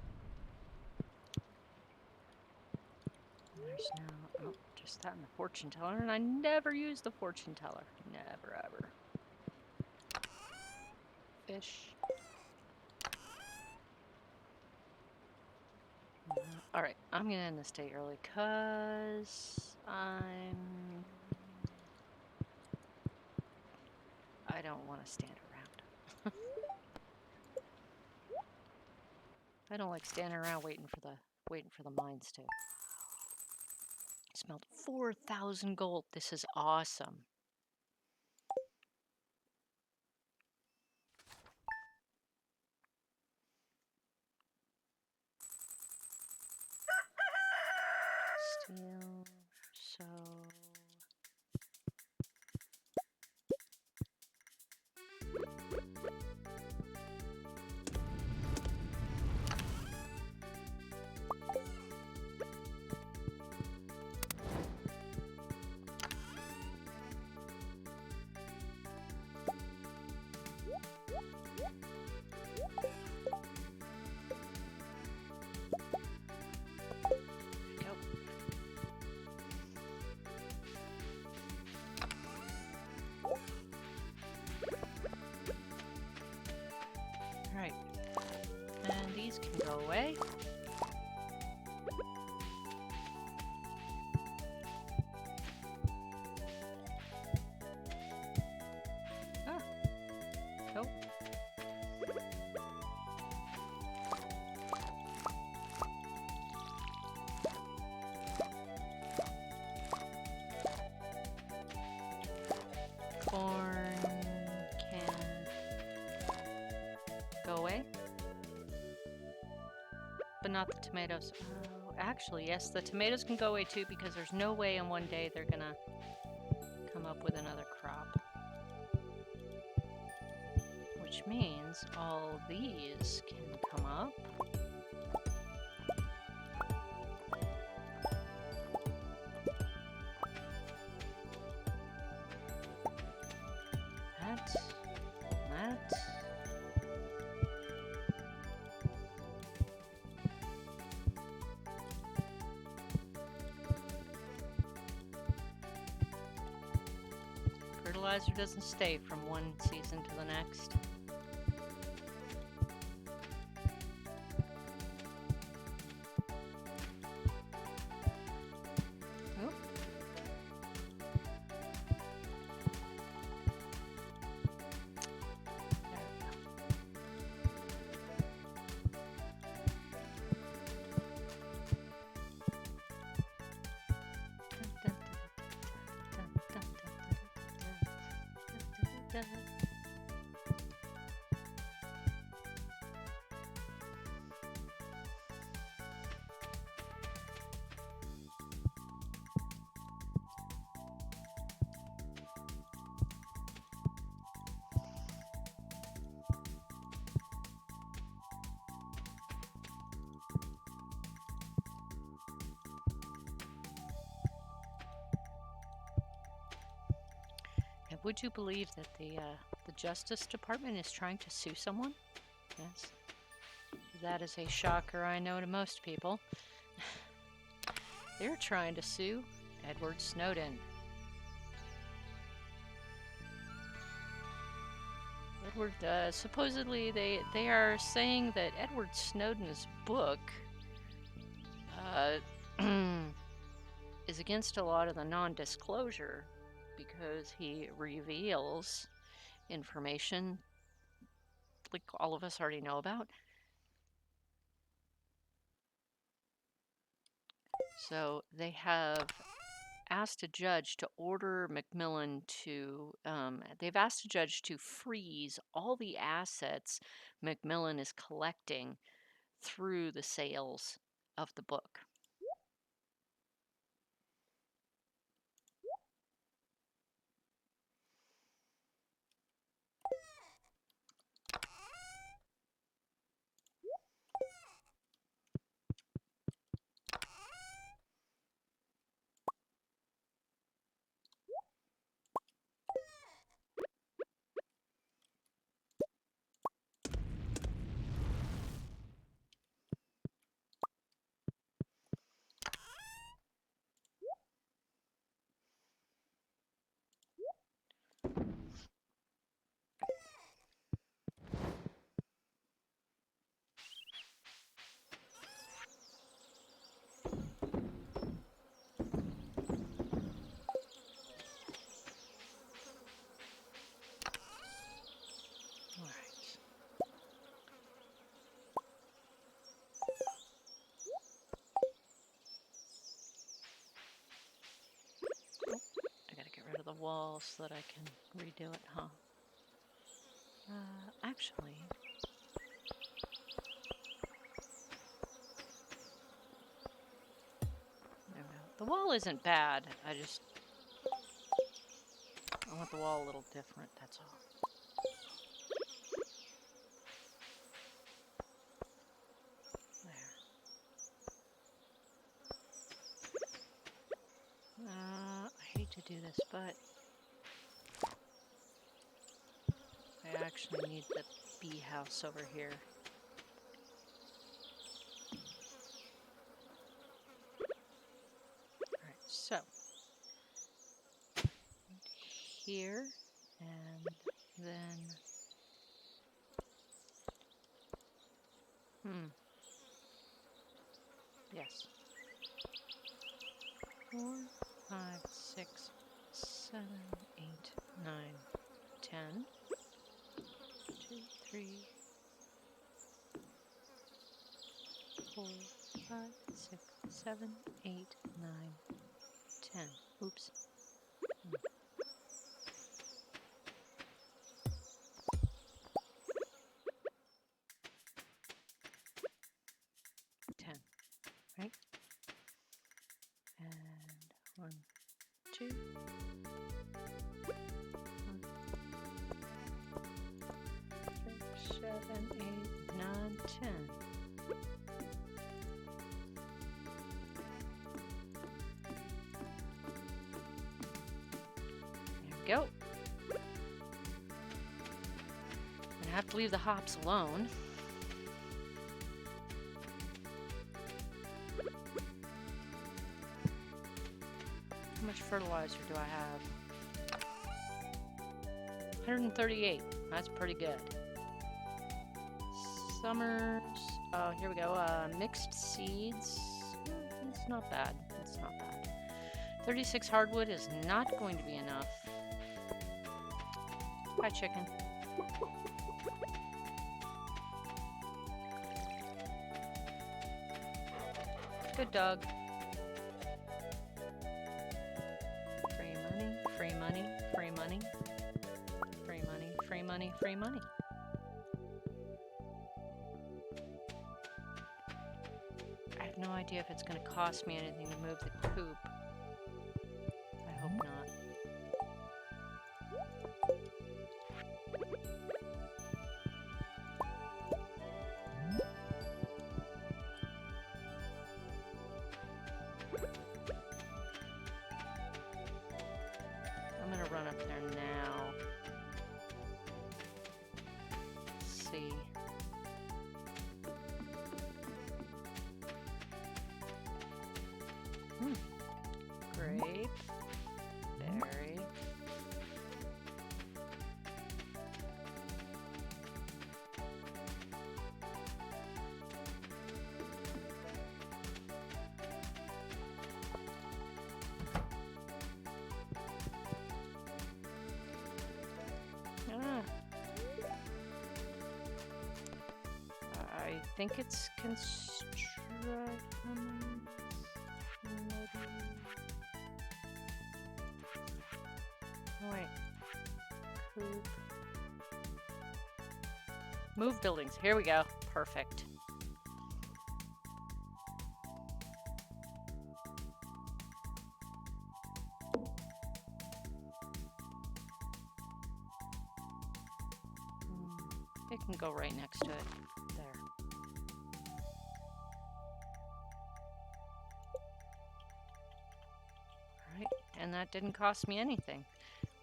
There's now, oh, just that and the fortune teller, and I never use the fortune teller. Never, ever. Fish. Alright, I'm gonna end this day early, cause I don't want to stand around. I don't like standing around waiting for the mines to. Smelled 4,000 gold. This is awesome. Steel, so. Alright. And these can go away. not the tomatoes. Oh, actually, yes, the tomatoes can go away too because there's no way in one day they're gonna come up with another crop. Which means all these can come up. That. Fertilizer doesn't stay from one season to the next. Oop. Would you believe that the Justice Department is trying to sue someone? Yes. That is a shocker, I know, to most people. They're trying to sue Edward Snowden. Supposedly they are saying that Edward Snowden's book is against a lot of the non-disclosure because he reveals information like all of us already know about. So they have asked a judge to order McMillan to, they've asked a judge to freeze all the assets McMillan is collecting through the sales of the book. The wall so that I can redo it, huh? Actually, no. The wall isn't bad. I want the wall a little different, that's all. There. I hate to do this, but I actually need the bee house over here. Alright, so here and then yes. 4, 5, 6, 7, 8, 9, 10. 2, 3, 4, 5, 6, 7, 8, 9, 10. Oops. 10. have to leave the hops alone. How much fertilizer do I have? 138. That's pretty good. Summers. Oh, here we go. Mixed seeds. It's not bad. It's not bad. 36 hardwood is not going to be enough. Hi, chicken. Good dog. Free money, free money, free money. Free money, free money, free money. I have no idea if it's going to cost me anything to move the coop. I hope not. I'm going to run up there now. See. Grape. Berry. I think it's Oh, wait. Coop. Move buildings. Here we go. Perfect. It can go right next to it. There. All right, and that didn't cost me anything.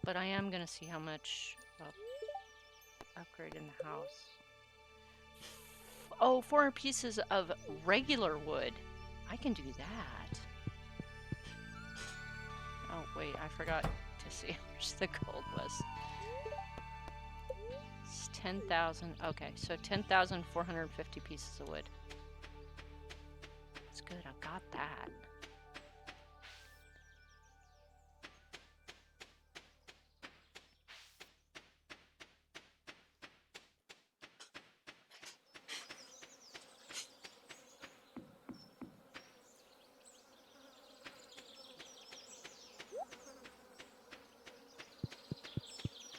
But I am going to see how much upgrade in the house. Oh, 400 pieces of regular wood. I can do that. Oh, wait, I forgot to see how much the gold was. It's 10,000. Okay, so 10,450 pieces of wood. That's good. I got that.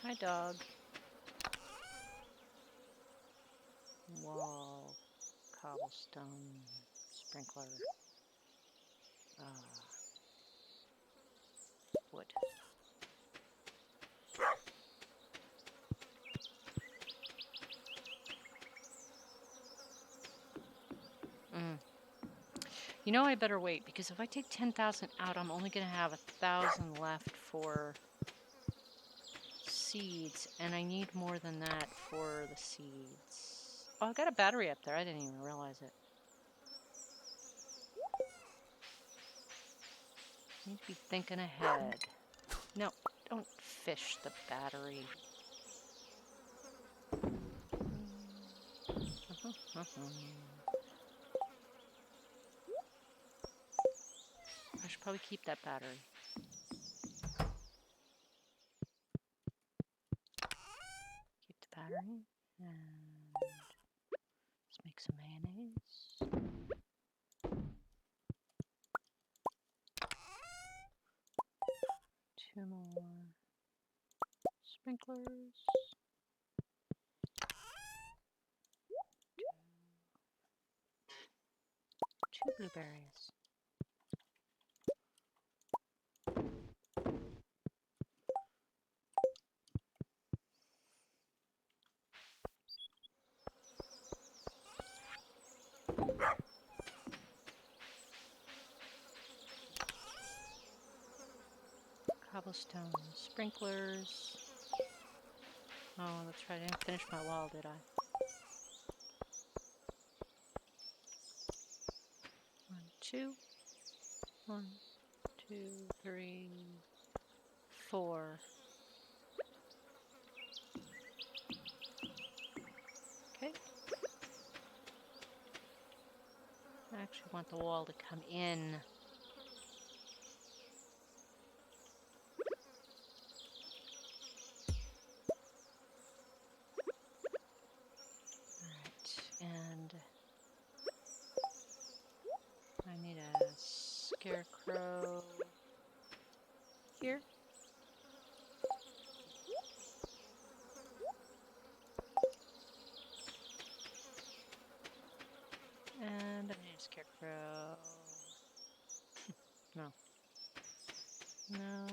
Hi, dog. Wall, cobblestone, sprinkler, wood. You know, I better wait, because if I take 10,000 out, I'm only going to have 1,000 left for seeds, and I need more than that for the seeds. Oh, I got a battery up there. I didn't even realize it. Need to be thinking ahead. No, don't fish the battery. I should probably keep that battery. Keep the battery. And let's make some mayonnaise. Two more sprinklers. Two blueberries. Cobblestone sprinklers. Oh, that's right. I didn't finish my wall, did I? 1, 2. 1, 2, 3, 4. Okay. I actually want the wall to come in. And I need a scarecrow here. And I need a scarecrow. No. No.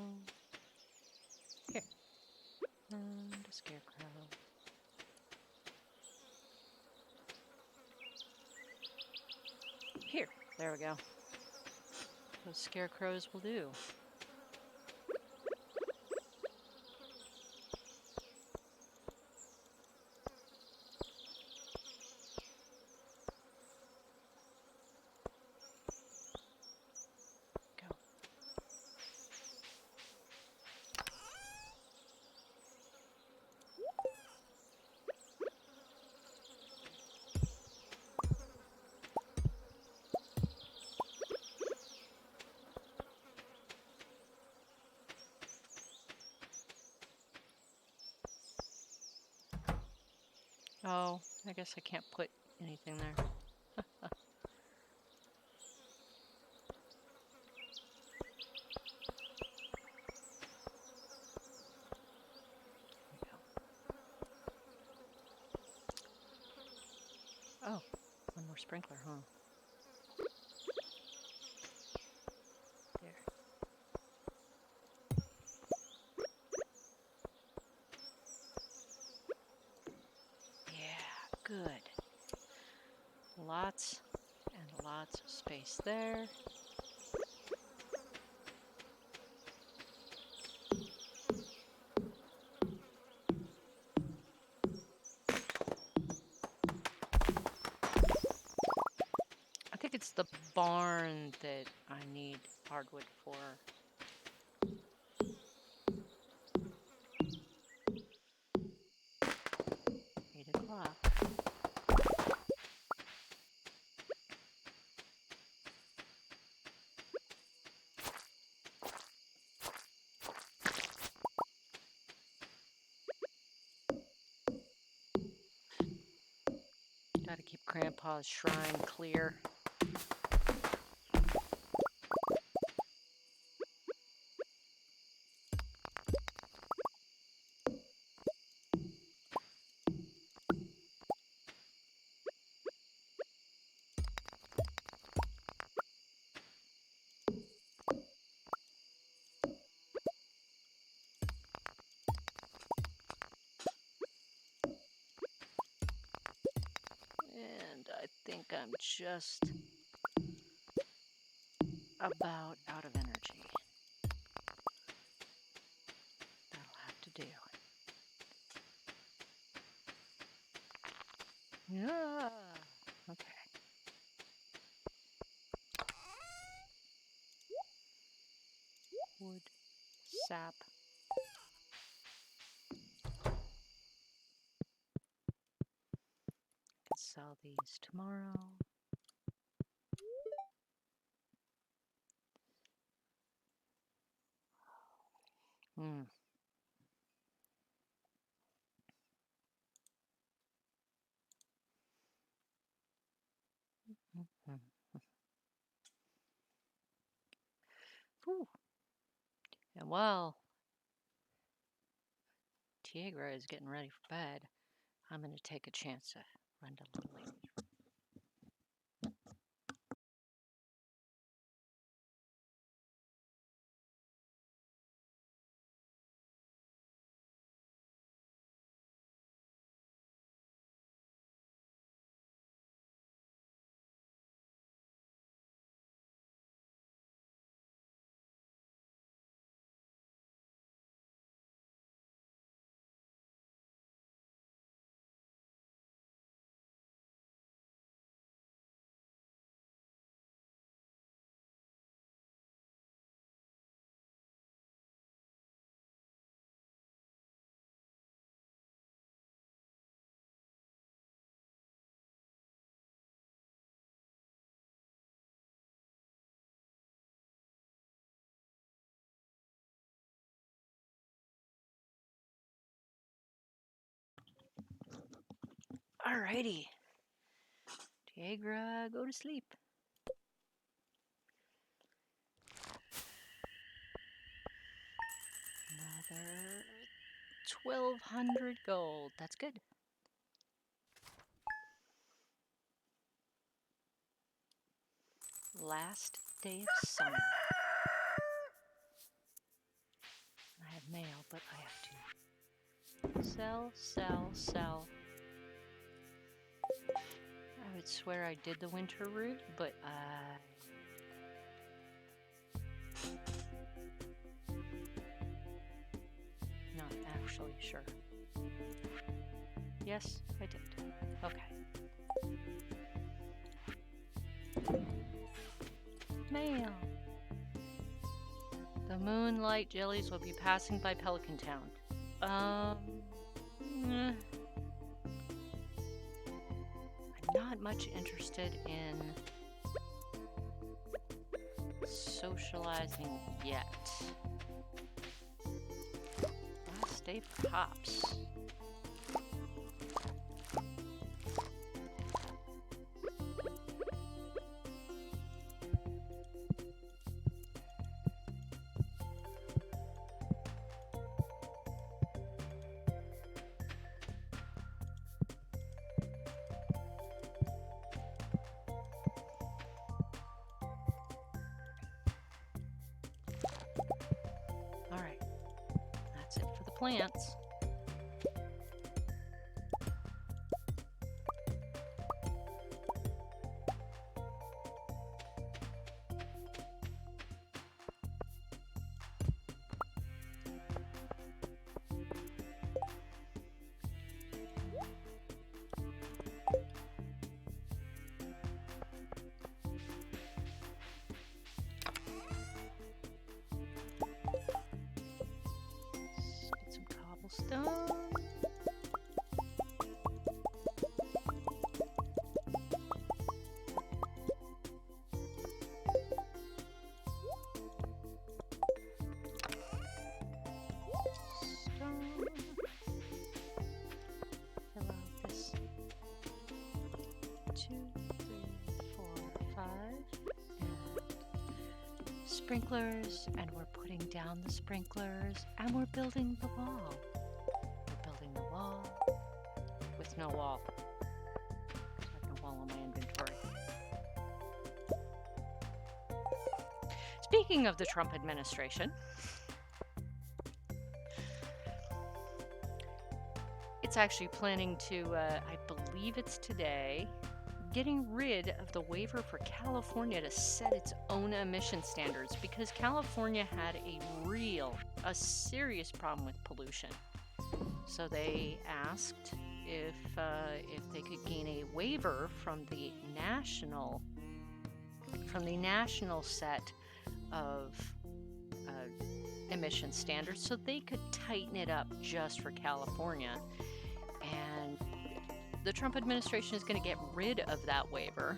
Here. And a scarecrow. Here. There we go. Those scarecrows will do. Go. Oh, I guess I can't put anything there. Oh, one more sprinkler, huh? There. Yeah, good. Lots and lots of space there. I think it's the barn that I need hardwood for. 8 o'clock. Gotta keep Grandpa's shrine clear. And I think I'm just about out of energy. That'll have to do. Yeah. Okay. Wood, sap. Can sell these tomorrow. Hmm. Whew. And while Tiegra is getting ready for bed, I'm going to take a chance to run to Little League. Alrighty. Tiagra, go to sleep. Another 1,200 gold. That's good. Last day of summer. I have mail, but I have to sell, sell, sell. I would swear I did the winter route, but not actually sure. Yes, I did. Okay. Mail. The moonlight jellies will be passing by Pelican Town. I'm not much interested in socializing yet. Last day for hops. Alright, that's it for the plants. Get some cobblestone. Stone. Fill out this 2, 3, 4, 5. And sprinklers, and we're putting down the sprinklers, and we're building the wall. We're building the wall with no wall. I have no wall in my inventory. Speaking of the Trump administration, it's actually planning to, I believe it's today, getting rid of the waiver for California to set its own emission standards because California had a serious problem with pollution. So they asked if they could gain a waiver from the national set of emission standards so they could tighten it up just for California. And the Trump administration is going to get rid of that waiver,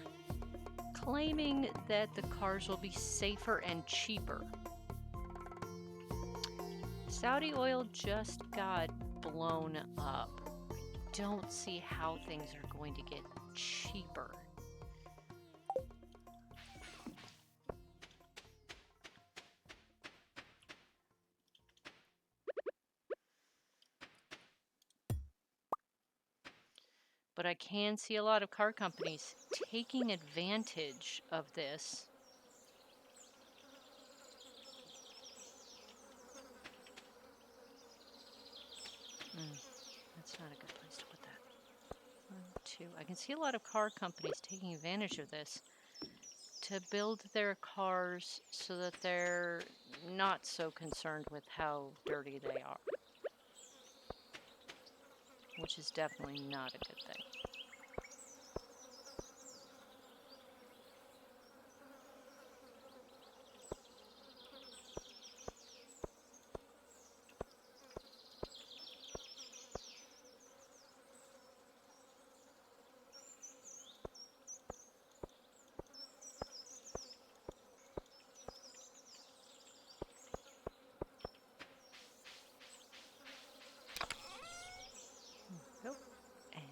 claiming that the cars will be safer and cheaper. Saudi oil just got blown up. I don't see how things are going to get cheaper. But I can see a lot of car companies taking advantage of this. That's not a good place to put that. 1, 2. I can see a lot of car companies taking advantage of this to build their cars so that they're not so concerned with how dirty they are, which is definitely not a good thing. Nope. And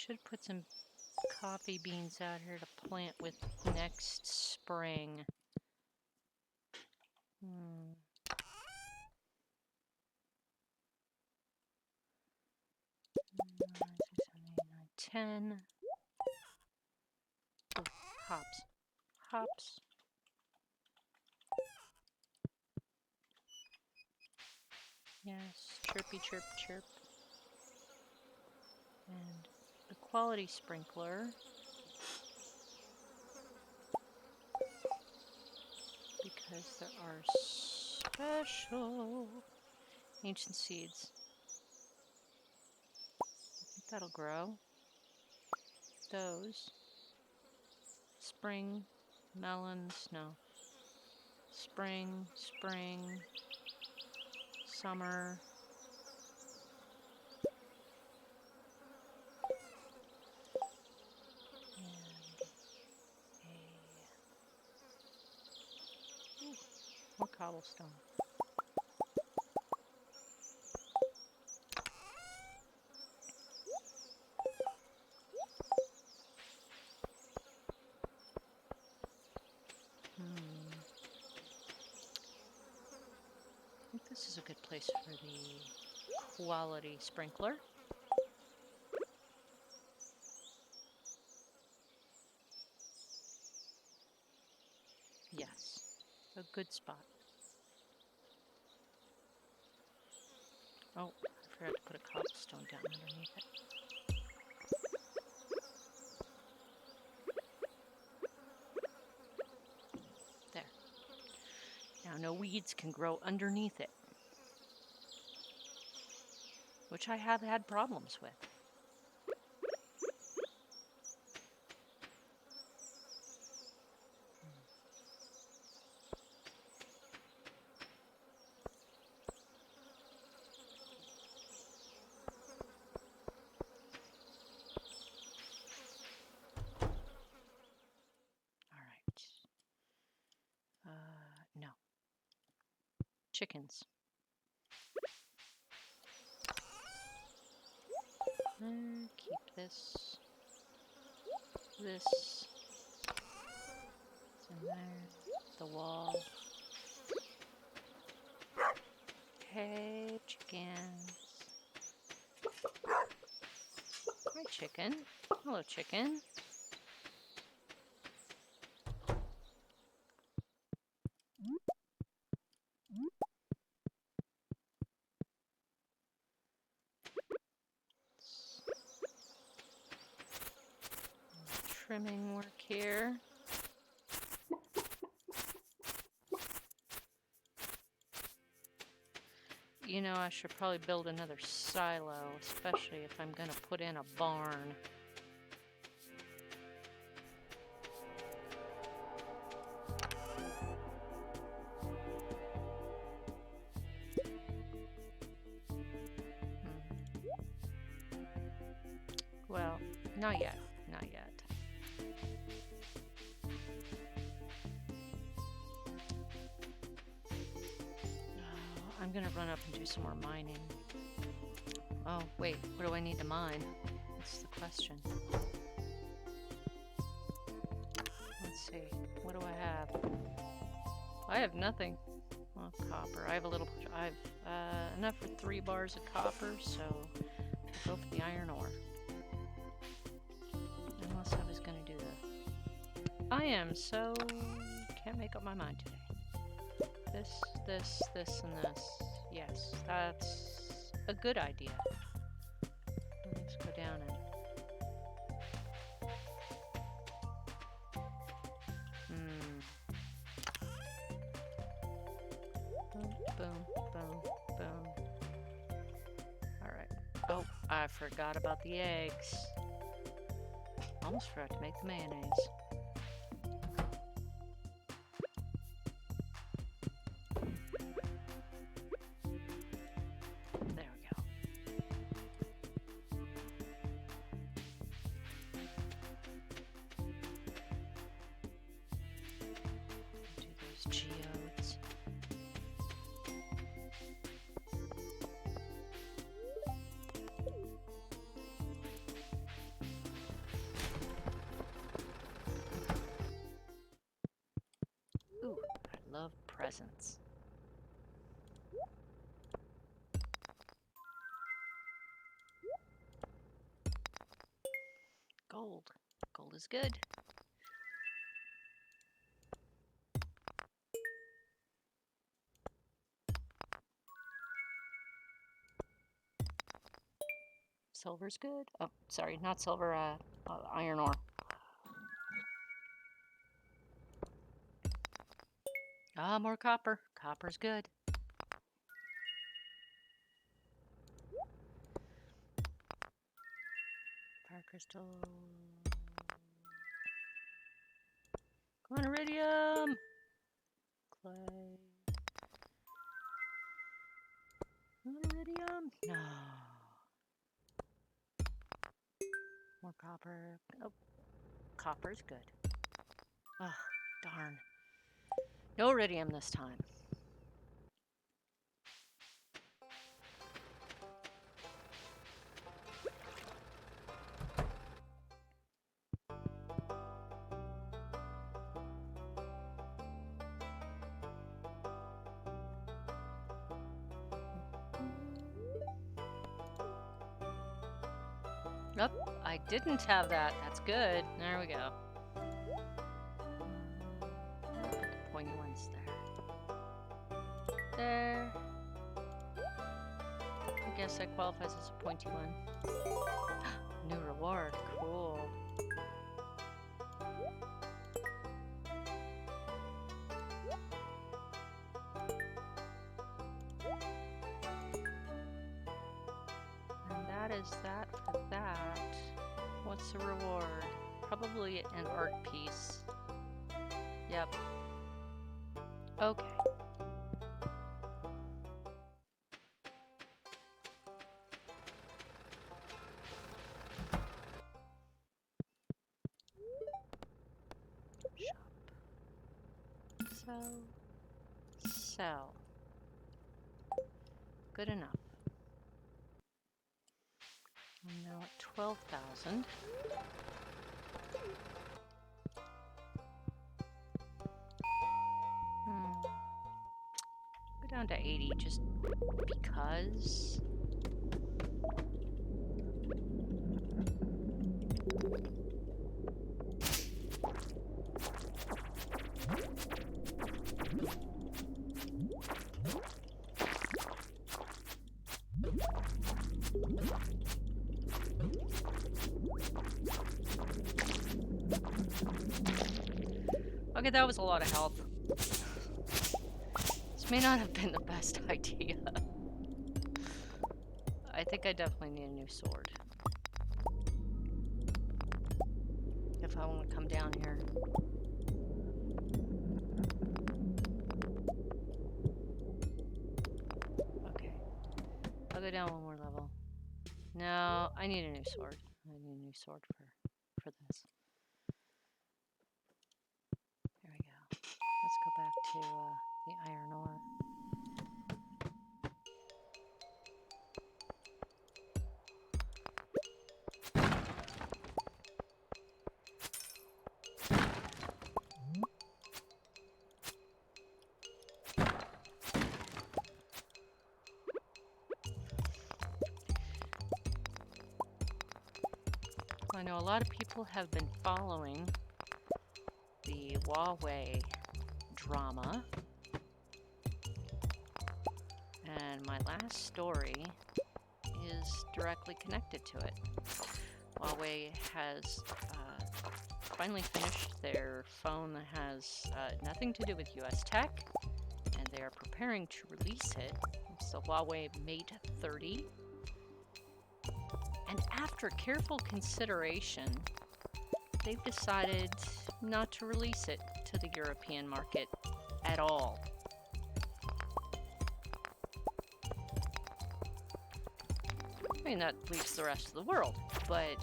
should put some coffee beans out here to plant with next spring. 10. Oh, hops. Hops. Yes, chirpy chirp chirp. And the quality sprinkler. Because there are special ancient seeds. I think that'll grow. Those. Spring, melons, no. Spring, summer. And more cobblestone. I think this is a good place for the quality sprinkler. Yes, a good spot. Oh, I forgot to put a cobblestone down underneath it. There. Now no weeds can grow underneath it, which I have had problems with. No. Chickens. Keep this. This. It's in there. The wall. Hey, chickens. Hi, chicken. Hello, chicken. Trimming work here. You know, I should probably build another silo, especially if I'm going to put in a barn. Well, not yet. Not yet. I'm gonna run up and do some more mining. Oh, wait, what do I need to mine? That's the question. Let's see, what do I have? I have nothing. Well, copper. I have a little, I have enough for 3 bars of copper, so I'll go for the iron ore. Unless I was gonna do the... I am so... can't make up my mind today. This, and this. Yes, that's a good idea. Let's go down and... Boom, boom, boom, boom. Alright. Oh, I forgot about the eggs. Almost forgot to make the mayonnaise. love presents. Gold. Gold is good. Silver's good. Oh, sorry, not silver, iron ore. Ah, more copper. Copper's good. Fire crystal. Come on, iridium. Clay. Come on, iridium. No. More copper. Oh, copper's good. Oh, darn. No iridium this time. Nope, I didn't have that. That's good. There we go. Put the pointy ones there. There. I guess that qualifies as a pointy one. New reward. Cool. And that is that for that. What's the reward? Probably an art piece. Yep. Okay. Shop. Sell. Good enough. I'm now at 12,000. Go down to 80 just because. Okay, that was a lot of health. This may not have been the best idea. I think I definitely need a new sword. If I want to come down here. Okay. I'll go down one more level. No, I need a new sword. I need a new sword for this. There we go. Let's go back to the iron ore. I know a lot of people have been following the Huawei drama, and my last story is directly connected to it. Huawei has finally finished their phone that has nothing to do with US tech, and they are preparing to release it. It's the Huawei Mate 30. And after careful consideration, they've decided not to release it to the European market at all. I mean, that leaves the rest of the world, but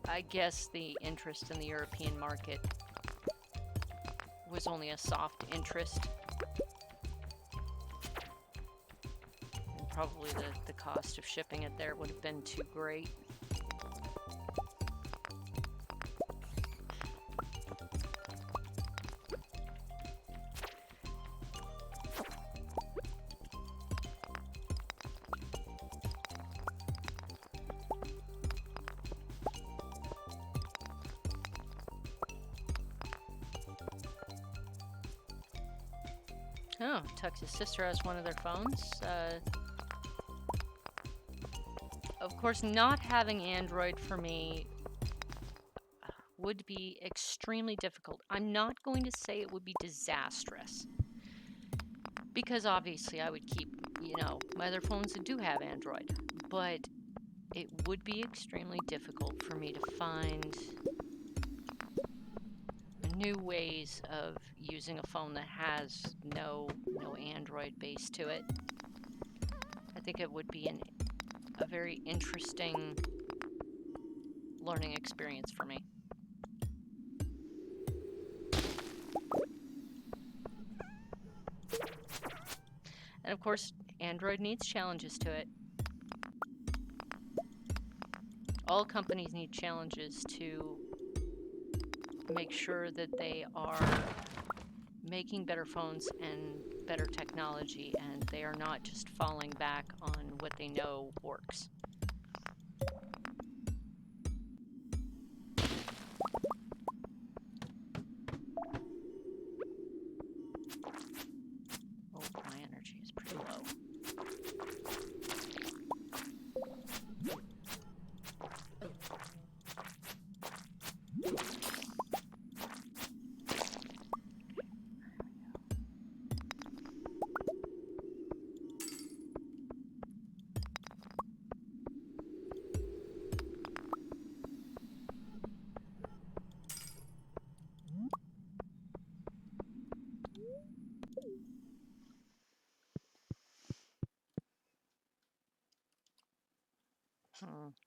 I guess the interest in the European market was only a soft interest. Probably the cost of shipping it there would have been too great. Oh, Tux's sister has one of their phones. Of course, not having Android for me would be extremely difficult. I'm not going to say it would be disastrous, because obviously I would keep, my other phones that do have Android, but it would be extremely difficult for me to find new ways of using a phone that has no Android base to it. I think it would be a very interesting learning experience for me. And of course, Android needs challenges to it. All companies need challenges to make sure that they are making better phones and better technology, and they are not just falling back on what they know works. Oh, my energy is pretty low.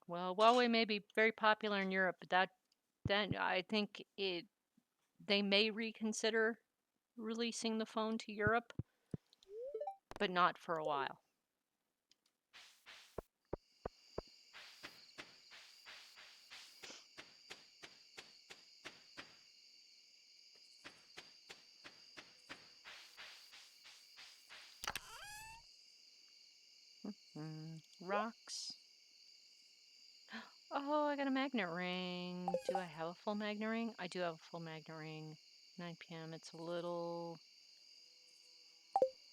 Well, Huawei may be very popular in Europe, but that I think they may reconsider releasing the phone to Europe, but not for a while. Rocks. Oh, I got a magnet ring. Do I have a full magnet ring? I do have a full magnet ring. 9 p.m. It's a little...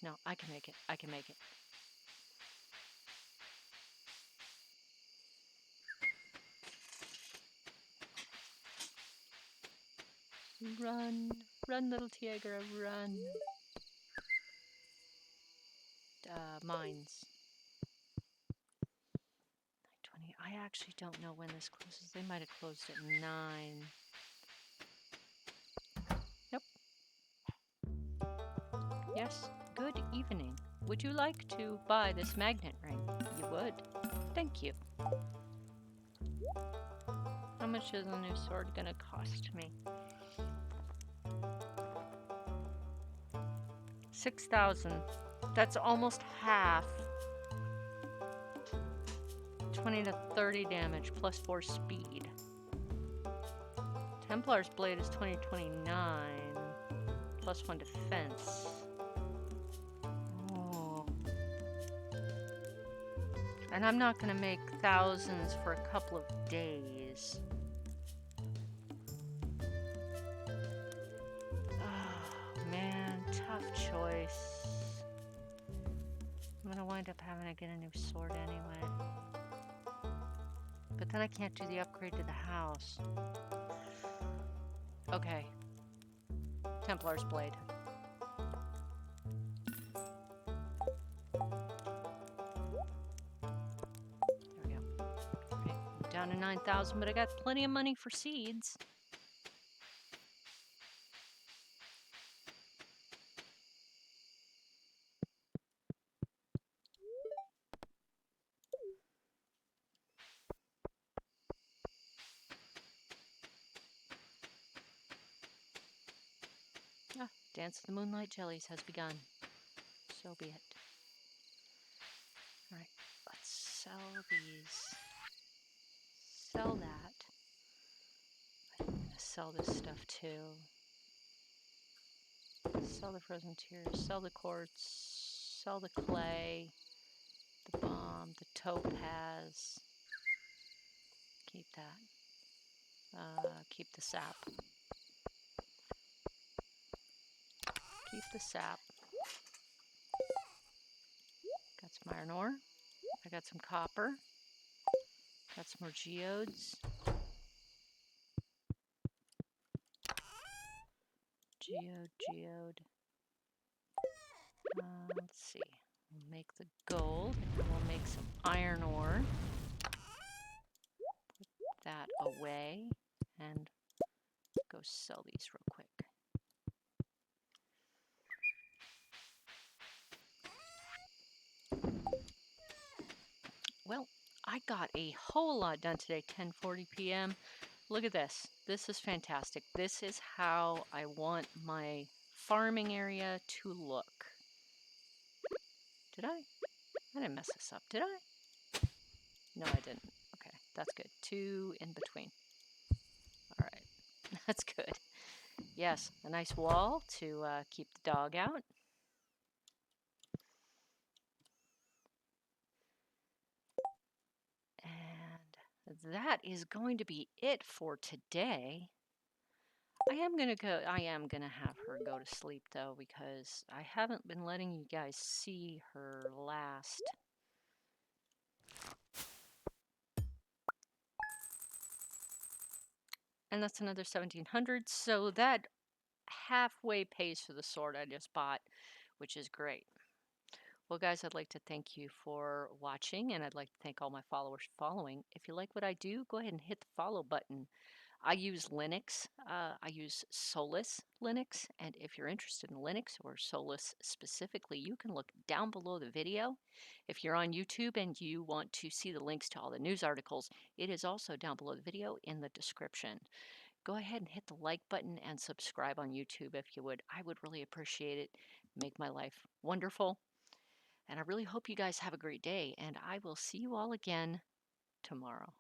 No, I can make it. I can make it. Run. Run, little Tiagra, run. Mines. 9:20. I actually don't know when this closes. They might have closed at 9. Nope. Yes. Good evening. Would you like to buy this magnet ring? You would. Thank you. How much is a new sword gonna cost me? 6,000. That's almost half. 20 to 30 damage plus 4 speed. Templar's blade is 2029 plus 1 defense. Oh. And I'm not gonna make thousands for a couple of days. Oh man, tough choice. I'm gonna wind up having to get a new sword anyway. But then I can't do the upgrade to the house. Okay. Templar's blade. There we go. Okay, I'm down to 9,000, but I got plenty of money for seeds. Dance of the Moonlight Jellies has begun. So be it. Alright, let's sell these. Sell that. I'm gonna sell this stuff too. Sell the frozen tears, sell the quartz, sell the clay, the bomb, the topaz. Keep that. Keep the sap. Keep the sap. That's some iron ore. I got some copper. Got some more geodes. Geode. Let's see. We'll make the gold, and we'll make some iron ore. Put that away, and go sell these real quick. Well, I got a whole lot done today, 10:40 p.m. Look at this. This is fantastic. This is how I want my farming area to look. Did I? I didn't mess this up, did I? No, I didn't. Okay, that's good. 2 in between. All right, that's good. Yes, a nice wall to keep the dog out. And that is going to be it for today. I am gonna have her go to sleep though, because I haven't been letting you guys see her last. And that's another 1,700, so that halfway pays for the sword I just bought, which is great. Well, guys, I'd like to thank you for watching, and I'd like to thank all my followers for following. If you like what I do, go ahead and hit the follow button. I use Linux. I use Solus Linux, and if you're interested in Linux or Solus specifically, you can look down below the video. If you're on YouTube and you want to see the links to all the news articles, it is also down below the video in the description. Go ahead and hit the like button and subscribe on YouTube if you would. I would really appreciate it. Make my life wonderful. And I really hope you guys have a great day, and I will see you all again tomorrow.